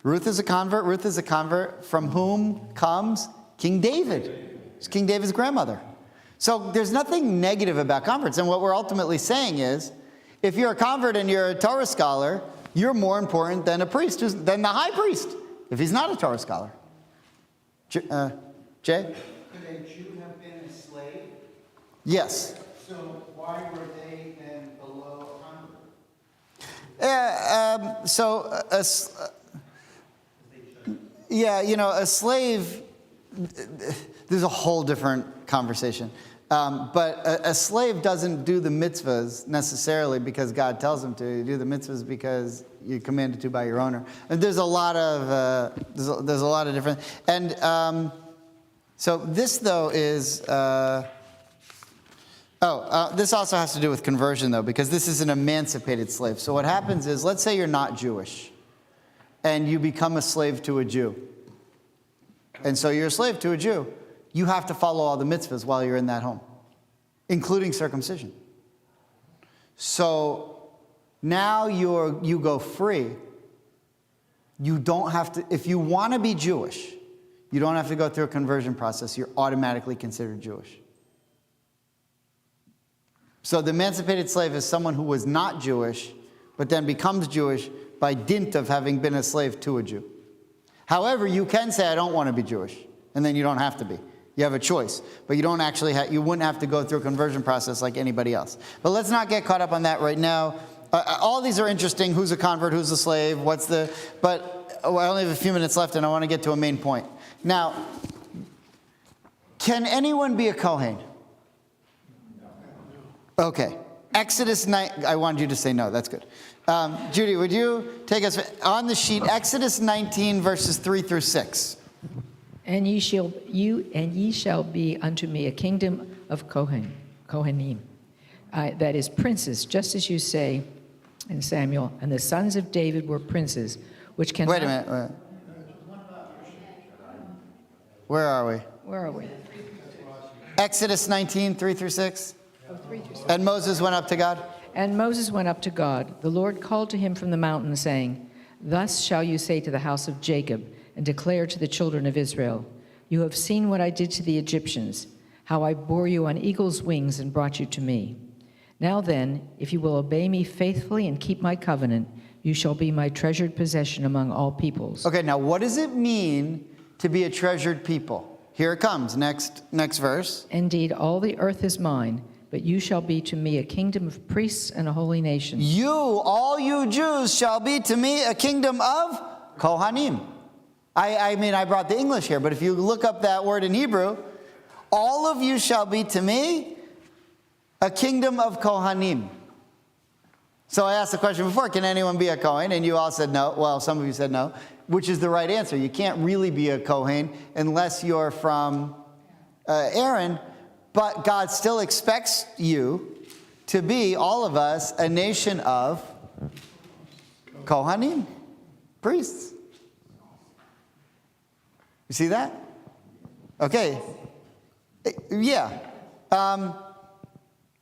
Ruth is a convert. Ruth is a convert from whom comes King David. It's King David's grandmother. So there's nothing negative about converts. And what we're ultimately saying is, if you're a convert and you're a Torah scholar, you're more important than a priest, than the high priest, if he's not a Torah scholar. Jay? Could a Jew have been a slave? Yes. So why were they then below a convert? A slave, there's a whole different conversation. But a slave doesn't do the mitzvahs necessarily because God tells him to. You do the mitzvahs because you're commanded to by your owner. And there's a lot of there's a lot of different. And so this though is. This also has to do with conversion though, because this is an emancipated slave. So what happens is, let's say you're not Jewish, and you become a slave to a Jew. And so you're a slave to a Jew. You have to follow all the mitzvahs while you're in that home, including circumcision. So now you go free. You don't have to, if you want to be Jewish, you don't have to go through a conversion process. You're automatically considered Jewish. So the emancipated slave is someone who was not Jewish, but then becomes Jewish by dint of having been a slave to a Jew. However, you can say, I don't want to be Jewish, and then you don't have to be. You have a choice, but you don't actually you wouldn't have to go through a conversion process like anybody else. But let's not get caught up on that right now. All these are interesting. Who's a convert? Who's a slave? But I only have a few minutes left, and I want to get to a main point. Now, can anyone be a Kohen? Okay. Exodus 9, I wanted you to say no, that's good. Judy, would you take us on the sheet, Exodus 19, verses 3 through 6. And ye shall be unto me a kingdom of Kohanim, that is princes, just as you say in Samuel, and the sons of David were princes, which can. Wait a minute. Wait. Where are we? Where are we? Exodus 19, 3 through 6. Oh, 3 through 6. And Moses went up to God. And Moses went up to God. The Lord called to him from the mountain, saying, Thus shall you say to the house of Jacob, and declare to the children of Israel, You have seen what I did to the Egyptians, how I bore you on eagle's wings and brought you to me. Now then, if you will obey me faithfully and keep my covenant, you shall be my treasured possession among all peoples. Okay, now what does it mean to be a treasured people? Here it comes, next verse. Indeed, all the earth is mine, but you shall be to me a kingdom of priests and a holy nation. You, all you Jews, shall be to me a kingdom of Kohanim. I mean, I brought the English here, but if you look up that word in Hebrew, all of you shall be to me a kingdom of Kohanim. So I asked the question before, can anyone be a Kohen? And you all said no. Well, some of you said no, which is the right answer. You can't really be a Kohen unless you're from Aaron, but God still expects you to be, all of us, a nation of Kohanim, priests. You see that? Okay. Yeah. And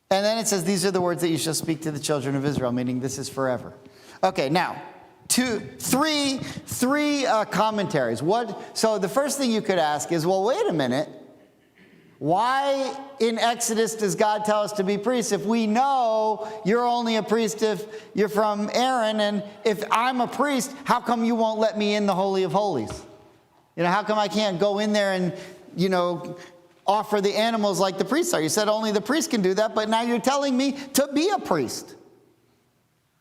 then it says, these are the words that you shall speak to the children of Israel, meaning this is forever. Okay, now, three commentaries. So the first thing you could ask is, well, wait a minute. Why in Exodus does God tell us to be priests if we know you're only a priest if you're from Aaron, and if I'm a priest, how come you won't let me in the Holy of Holies? How come I can't go in there and, offer the animals like the priests are? You said only the priest can do that, but now you're telling me to be a priest.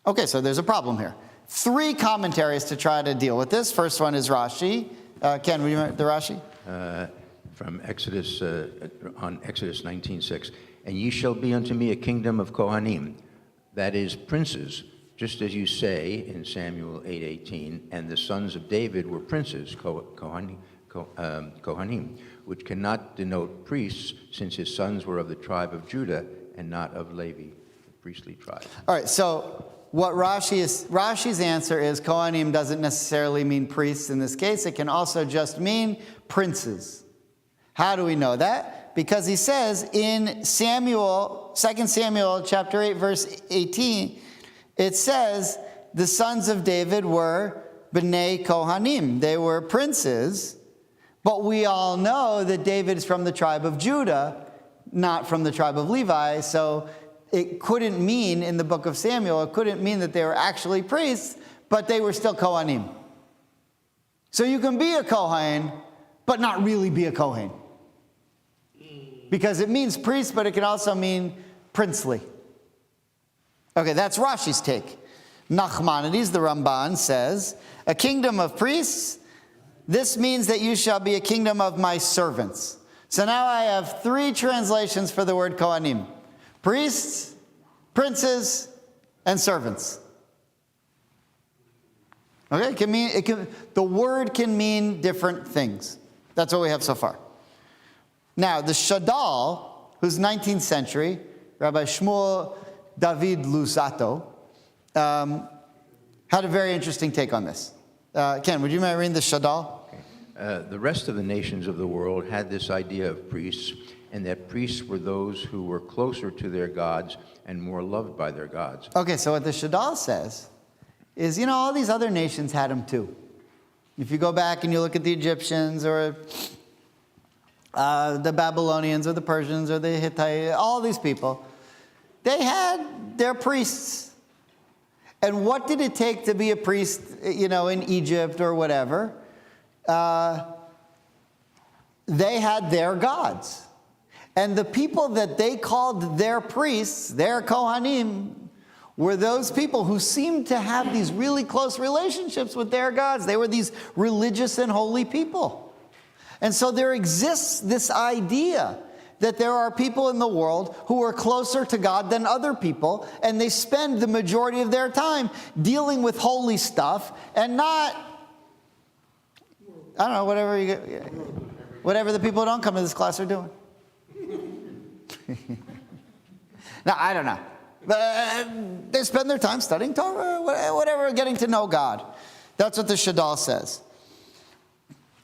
Okay, so there's a problem here. 3 commentaries to try to deal with this. First one is Rashi. Ken, would you remember the Rashi? From Exodus, on Exodus 19:6, and ye shall be unto me a kingdom of Kohanim, that is princes, just as you say in Samuel 8:18, and the sons of David were princes, Kohanim, which cannot denote priests, since his sons were of the tribe of Judah and not of Levi, the priestly tribe. All right, so what Rashi's answer is Kohanim doesn't necessarily mean priests in this case. It can also just mean princes. How do we know that? Because he says in 2 Samuel chapter 8, verse 18, it says the sons of David were B'nai Kohanim. They were princes, but we all know that David is from the tribe of Judah, not from the tribe of Levi, so it couldn't mean, in the book of Samuel, it couldn't mean that they were actually priests, but they were still Kohanim. So you can be a Kohen, but not really be a Kohen. Because it means priest, but it can also mean princely. Okay, that's Rashi's take. Nachmanides, the Ramban, says, a kingdom of priests, this means that you shall be a kingdom of my servants. So now I have three translations for the word Kohanim: priests, princes, and servants. Okay, the word can mean different things. That's what we have so far. Now, the Shadal, who's 19th century, Rabbi Shmuel David Luzzatto, had a very interesting take on this. Ken, would you mind reading the Shadal? The rest of the nations of the world had this idea of priests, and that priests were those who were closer to their gods and more loved by their gods. Okay, so what the Shadal says is, all these other nations had them too. If you go back and you look at the Egyptians or the Babylonians or the Persians or the Hittites, all these people, they had their priests. And what did it take to be a priest, in Egypt or whatever? They had their gods. And the people that they called their priests, their Kohanim, were those people who seemed to have these really close relationships with their gods. They were these religious and holy people. And so there exists this idea that there are people in the world who are closer to God than other people, and they spend the majority of their time dealing with holy stuff and not, I don't know, whatever the people who don't come to this class are doing. Now, I don't know. But they spend their time studying Torah, whatever, getting to know God. That's what the Shadal says.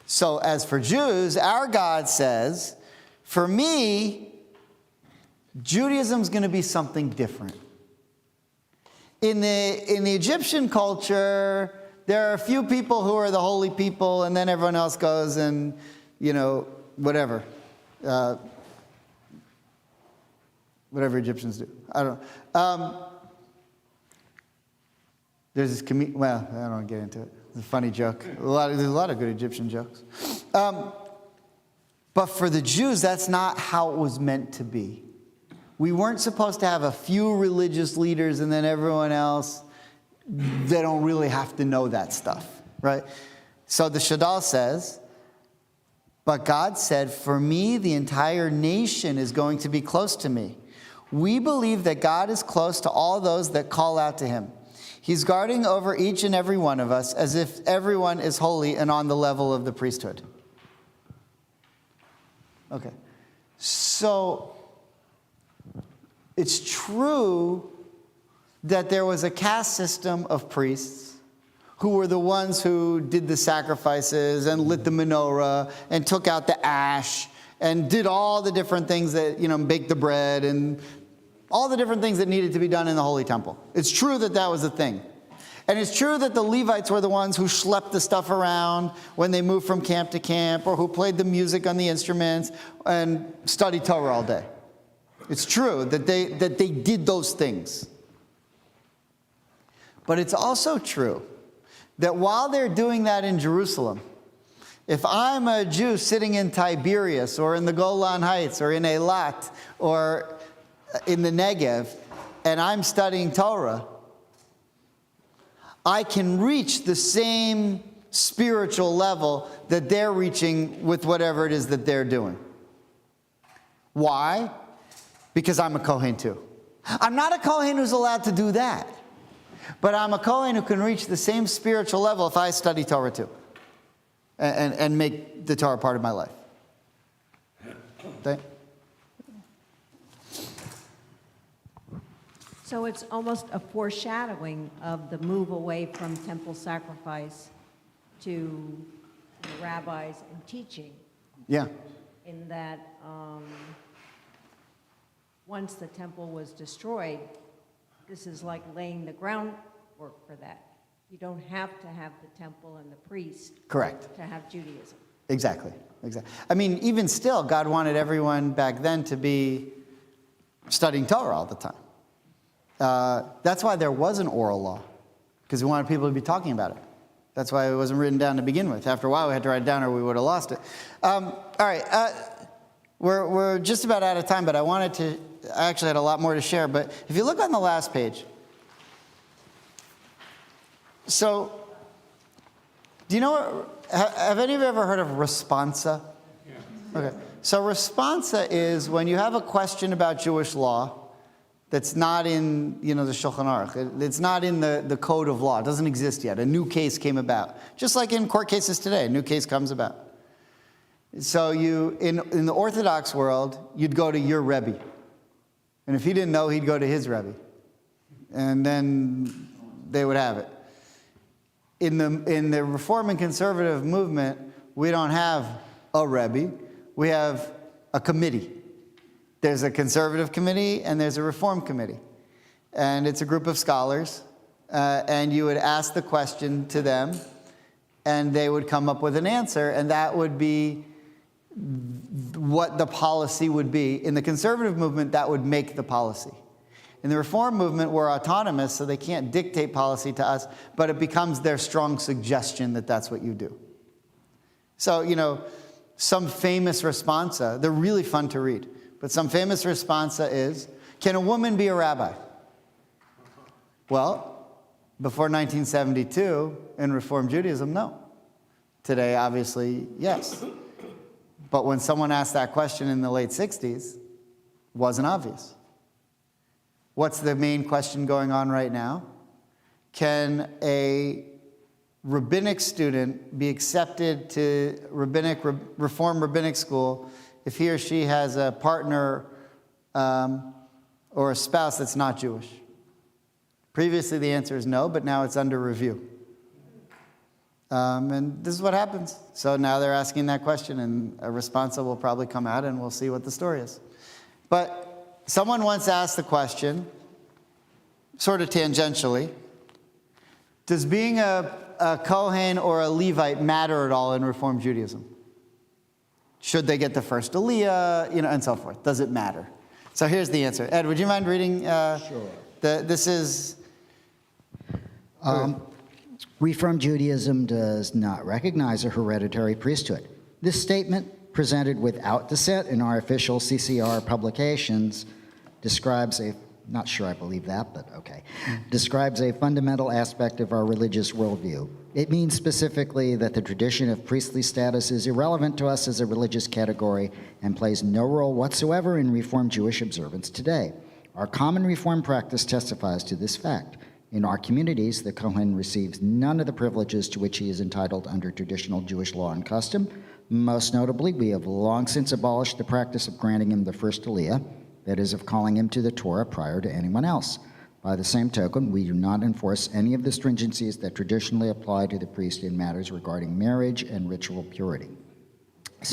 So as for Jews, our God says, for me, Judaism's going to be something different. In the Egyptian culture, there are a few people who are the holy people, and then everyone else goes and, whatever. Whatever Egyptians do. I don't know. There's this well, I don't want to get into it. It's a funny joke. There's a lot of good Egyptian jokes. But for the Jews, that's not how it was meant to be. We weren't supposed to have a few religious leaders and then everyone else, they don't really have to know that stuff, right? So the Shadal says, but God said, for me, the entire nation is going to be close to me. We believe that God is close to all those that call out to him. He's guarding over each and every one of us as if everyone is holy and on the level of the priesthood. Okay. So it's true that there was a caste system of priests who were the ones who did the sacrifices and lit the menorah and took out the ash and did all the different things that, baked the bread and all the different things that needed to be done in the Holy Temple. It's true that that was a thing. And it's true that the Levites were the ones who schlepped the stuff around when they moved from camp to camp, or who played the music on the instruments and studied Torah all day. It's true that they did those things. But it's also true that while they're doing that in Jerusalem, if I'm a Jew sitting in Tiberias or in the Golan Heights or in Eilat or in the Negev, and I'm studying Torah, I can reach the same spiritual level that they're reaching with whatever it is that they're doing. Why? Because I'm a Kohen too. I'm not a Kohen who's allowed to do that, but I'm a Kohen who can reach the same spiritual level if I study Torah too and make the Torah part of my life. Okay? So it's almost a foreshadowing of the move away from temple sacrifice to the rabbis and teaching. Yeah. In that once the temple was destroyed, this is like laying the groundwork for that. You don't have to have the temple and the priest. Correct. To have Judaism. Exactly. I mean, even still, God wanted everyone back then to be studying Torah all the time. That's why there was an oral law, because he wanted people to be talking about it. That's why it wasn't written down to begin with. After a while, we had to write it down or we would have lost it. All right, we're just about out of time, but I actually had a lot more to share. But if you look on the last page, so do you know, have any of you ever heard of responsa? Yeah. Okay. So responsa is when you have a question about Jewish law that's not in, the Shulchan Aruch. It's not in the code of law. It doesn't exist yet. A new case came about. Just like in court cases today, a new case comes about. So in the Orthodox world, you'd go to your Rebbe. And if he didn't know, he'd go to his Rebbe. And then they would have it. In the Reform and Conservative movement, we don't have a Rebbe. We have a committee. There's a conservative committee and there's a reform committee. And it's a group of scholars. And you would ask the question to them, and they would come up with an answer, and that would be what the policy would be. In the conservative movement, that would make the policy. In the reform movement, we're autonomous, so they can't dictate policy to us, but it becomes their strong suggestion that that's what you do. So, some famous responsa, they're really fun to read, but some famous responsa is, can a woman be a rabbi? Well, before 1972, in Reform Judaism, no. Today, obviously, yes. But when someone asked that question in the late 60s, it wasn't obvious. What's the main question going on right now? Can a rabbinic student be accepted to Reform Rabbinic School if he or she has a partner or a spouse that's not Jewish? Previously, the answer is no, but now it's under review. And this is what happens. So now they're asking that question, and a response will probably come out, and we'll see what the story is. But someone once asked the question, sort of tangentially, does being a Kohen or a Levite matter at all in Reform Judaism? Should they get the first Aliyah, and so forth? Does it matter? So here's the answer. Ed, would you mind reading? Sure. This is... Reform Judaism does not recognize a hereditary priesthood. This statement, presented without dissent in our official CCR publications, describes a, not sure I believe that, but okay, describes a fundamental aspect of our religious worldview. It means specifically that the tradition of priestly status is irrelevant to us as a religious category and plays no role whatsoever in Reform Jewish observance today. Our common Reform practice testifies to this fact. In our communities, the Kohen receives none of the privileges to which he is entitled under traditional Jewish law and custom. Most notably, we have long since abolished the practice of granting him the first Aliyah, that is, of calling him to the Torah prior to anyone else. By the same token, we do not enforce any of the stringencies that traditionally apply to the priest in matters regarding marriage and ritual purity.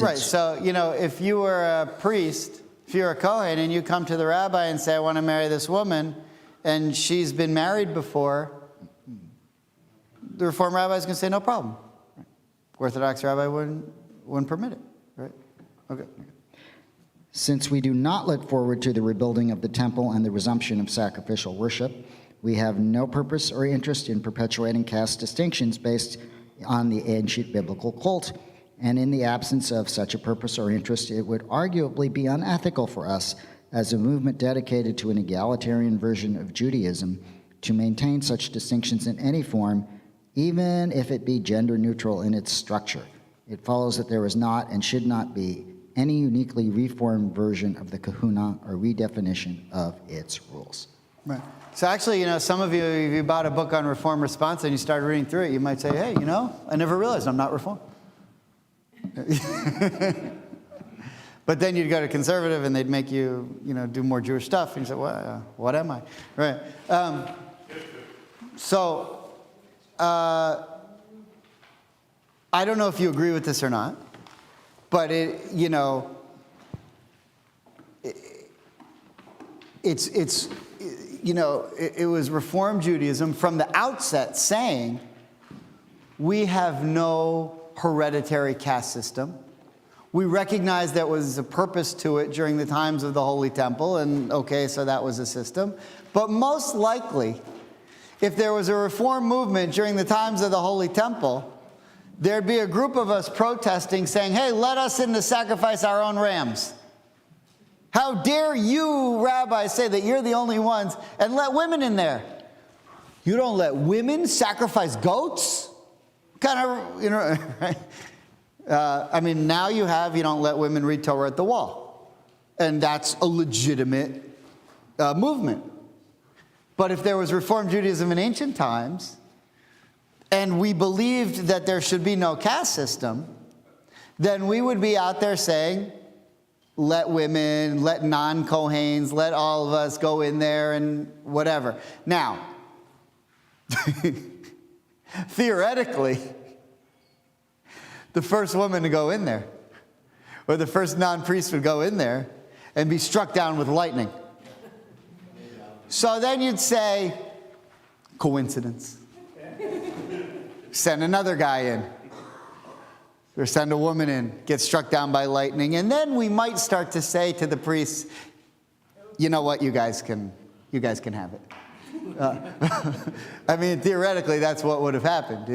Right, so, if you were a priest, if you're a Kohen, and you come to the rabbi and say, I want to marry this woman, and she's been married before, the Reform rabbi is going to say, no problem. Orthodox rabbi wouldn't permit it, right? Okay. Since we do not look forward to the rebuilding of the temple and the resumption of sacrificial worship, we have no purpose or interest in perpetuating caste distinctions based on the ancient biblical cult. And in the absence of such a purpose or interest, it would arguably be unethical for us as a movement dedicated to an egalitarian version of Judaism to maintain such distinctions in any form, even if it be gender neutral in its structure. It follows that there is not and should not be any uniquely reformed version of the kahuna or redefinition of its rules. Right. So actually, some of you, if you bought a book on Reform response and you started reading through it, you might say, hey, I never realized I'm not Reform. But then you'd go to conservative and they'd make you, do more Jewish stuff. And you say, well, what am I? Right. I don't know if you agree with this or not, but it was Reform Judaism from the outset saying, we have no hereditary caste system. We recognize there was a purpose to it during the times of the Holy Temple, and okay, so that was a system. But most likely, if there was a reform movement during the times of the Holy Temple, there'd be a group of us protesting saying, hey, let us in to sacrifice our own rams. How dare you, rabbis, say that you're the only ones and let women in there? You don't let women sacrifice goats? Kind of, right? I mean, now you don't let women read Torah at the wall. And that's a legitimate movement. But if there was Reform Judaism in ancient times, and we believed that there should be no caste system, then we would be out there saying, let women, let non-Kohanes, let all of us go in there and whatever. Now, theoretically, the first woman to go in there, or the first non-priest would go in there and be struck down with lightning. So then you'd say, coincidence. Send another guy in. Or send a woman in, get struck down by lightning. And then we might start to say to the priests, you know what, you guys can have it. I mean, theoretically, that's what would have happened.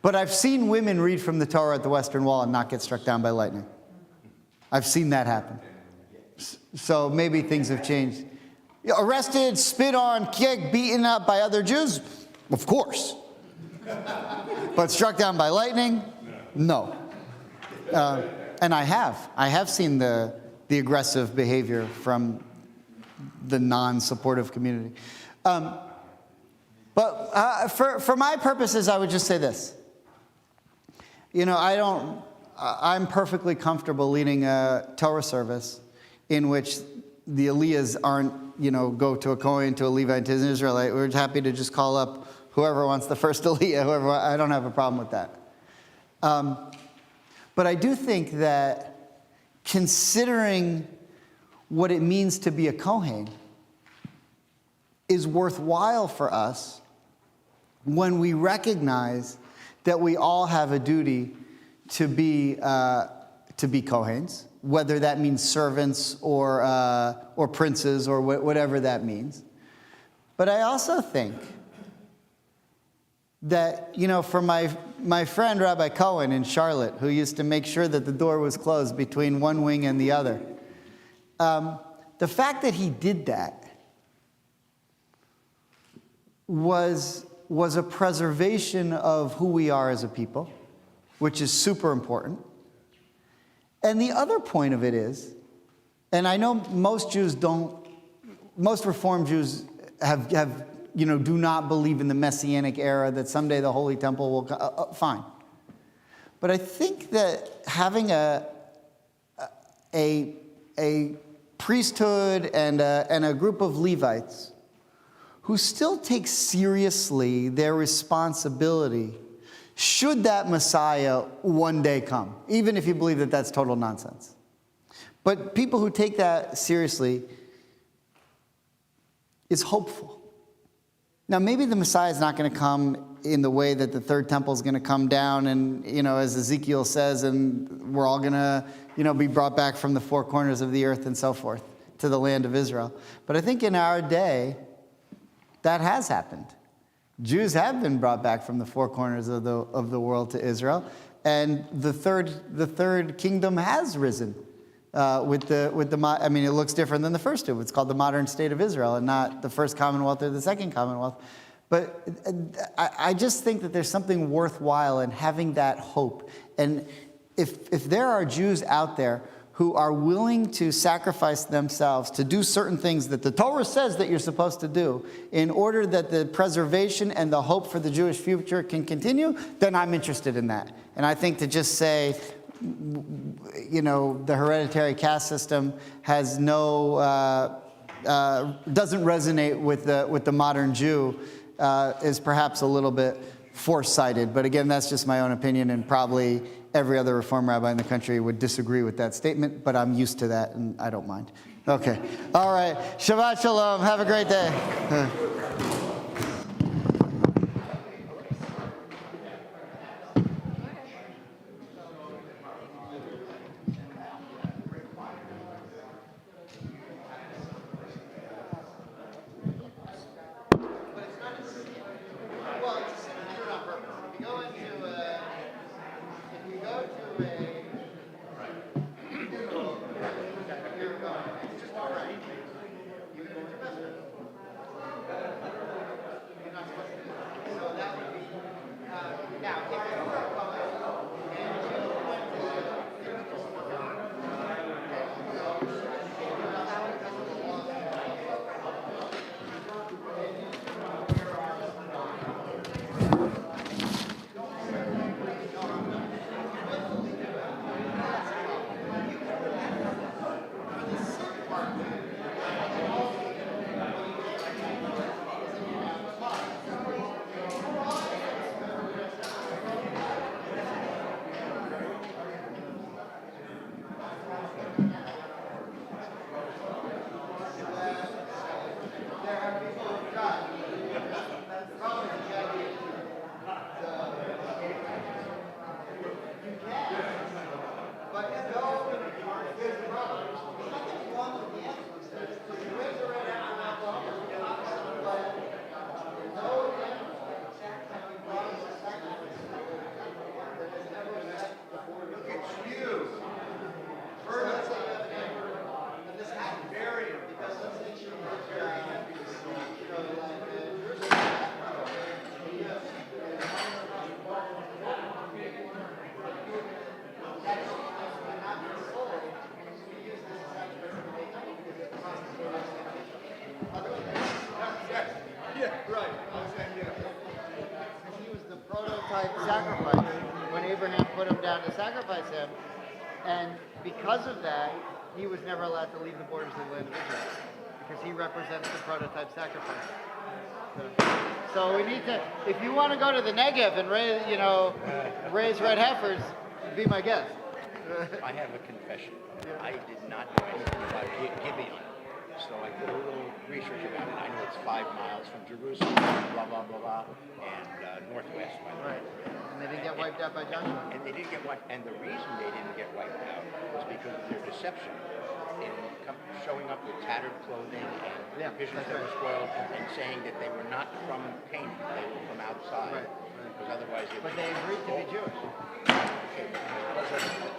But I've seen women read from the Torah at the Western Wall and not get struck down by lightning. I've seen that happen. So maybe things have changed. Arrested, spit on, kicked, beaten up by other Jews? Of course. But struck down by lightning? No. And I have seen the aggressive behavior from the non-supportive community. But for my purposes, I would just say this. I'm perfectly comfortable leading a Torah service in which the Aliyahs aren't, go to a Kohen, to a Levite, to an Israelite. We're happy to just call up whoever wants the first Aliyah, I don't have a problem with that. But I do think that considering what it means to be a Kohen is worthwhile for us when we recognize that we all have a duty to be Kohens, whether that means servants or princes or whatever that means. But I also think that, for my friend Rabbi Cohen in Charlotte, who used to make sure that the door was closed between one wing and the other, the fact that he did that was a preservation of who we are as a people, which is super important. And the other point of it is, and I know most Reform Jews do not believe in the Messianic era, that someday the Holy Temple will come. Fine. But I think that having a priesthood and a group of Levites who still take seriously their responsibility should that Messiah one day come, even if you believe that that's total nonsense. But people who take that seriously is hopeful. Now, maybe the Messiah is not going to come in the way that the third temple is going to come down and, as Ezekiel says, and we're all going to, be brought back from the four corners of the earth and so forth to the land of Israel. But I think in our day, that has happened. Jews have been brought back from the four corners of the world to Israel, and the third kingdom has risen. It looks different than the first two. It's called the modern state of Israel and not the first Commonwealth or the second Commonwealth. But I just think that there's something worthwhile in having that hope. And if there are Jews out there who are willing to sacrifice themselves to do certain things that the Torah says that you're supposed to do in order that the preservation and the hope for the Jewish future can continue, then I'm interested in that. And I think to just say, the hereditary caste system has doesn't resonate with the modern Jew is perhaps a little bit foresighted. But again, that's just my own opinion, and probably every other Reform rabbi in the country would disagree with that statement, but I'm used to that and I don't mind. Okay. All right. Shabbat Shalom. Have a great day. It's just all right. prototype sacrifice when Abraham put him down to sacrifice him. And because of that, he was never allowed to leave the borders of the land of Israel because he represents the prototype sacrifice. So we need to, if you want to go to the Negev and raise red heifers, be my guest. I have a confession. I did not know anything about Gibeon, so I did a little research about it. I know it's 5 miles from Jerusalem, blah, blah, blah, blah, and northwest, by the way. Right. And they didn't get wiped out by Joshua. And they didn't get wiped, and the reason they didn't get wiped out was because of their deception in showing up with tattered clothing and visions that were spoiled, and saying that they were not from Canaan, they were from outside. Right. Because otherwise, but they agreed to be Jewish. Okay,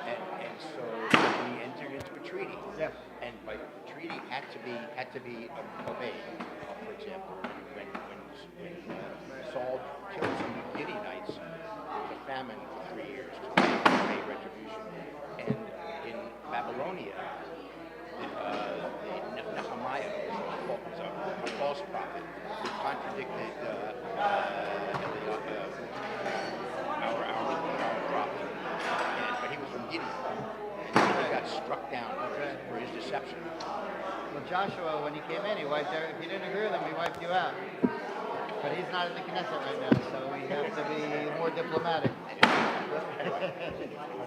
and so we entered into a treaty. Yeah. And by the treaty had to be obeyed. For example, when Saul killed some Gideonites, there was a famine for 3 years to pay retribution. And in Babylonia, Nehemiah was a false prophet who contradicted our prophet. But he was from Gideon. And he got struck down for his deception. Well, Joshua, when he came in, he wiped out. If you didn't agree with him, he wiped you out. But he's not in the Knesset right now, so we have to be more diplomatic.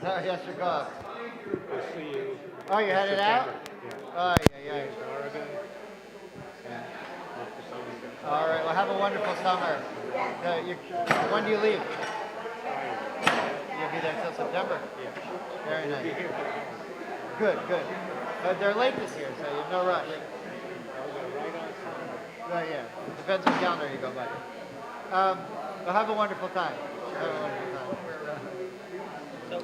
Sorry, Yeshua. We'll see you. Oh, you're headed out? Oh, yeah. All right, well, have a wonderful summer. When do you leave? You'll be there until September? Yeah. Very nice. Good. They're late this year, so you have no rush. Right, yeah. Depends what calendar you go by. Well, have a wonderful time. So,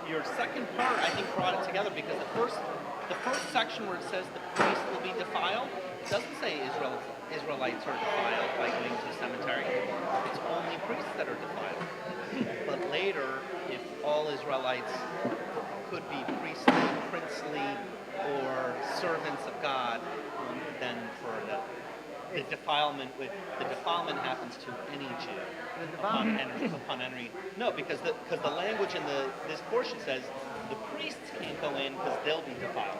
your second part, I think, brought it together because the first section where it says the priest will be defiled, it doesn't say Israelites are defiled by going to the cemetery. It's only priests that are defiled. But later, if all Israelites could be princely, or servants of God, then for the defilement happens to any Jew upon entering. No, because the language in this portion says the priests can't go in because they'll be defiled.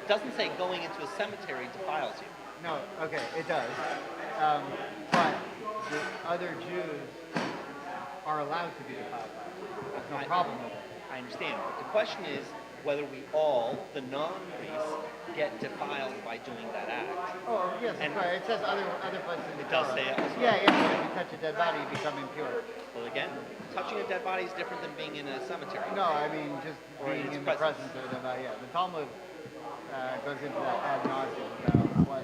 It doesn't say going into a cemetery defiles you. No, okay, it does. But the other Jews are allowed to be defiled by it. There's no problem with it. I understand. But the question is whether we all, the non-priests, get defiled by doing that act. Oh, yes, and right. It says other places in the It does Torah. say it also. Yeah, if you touch a dead body, you become impure. Well, again, touching a dead body is different than being in a cemetery. No, I mean just being in the presence of a dead body. Yeah, the Talmud goes into that ad nauseum about what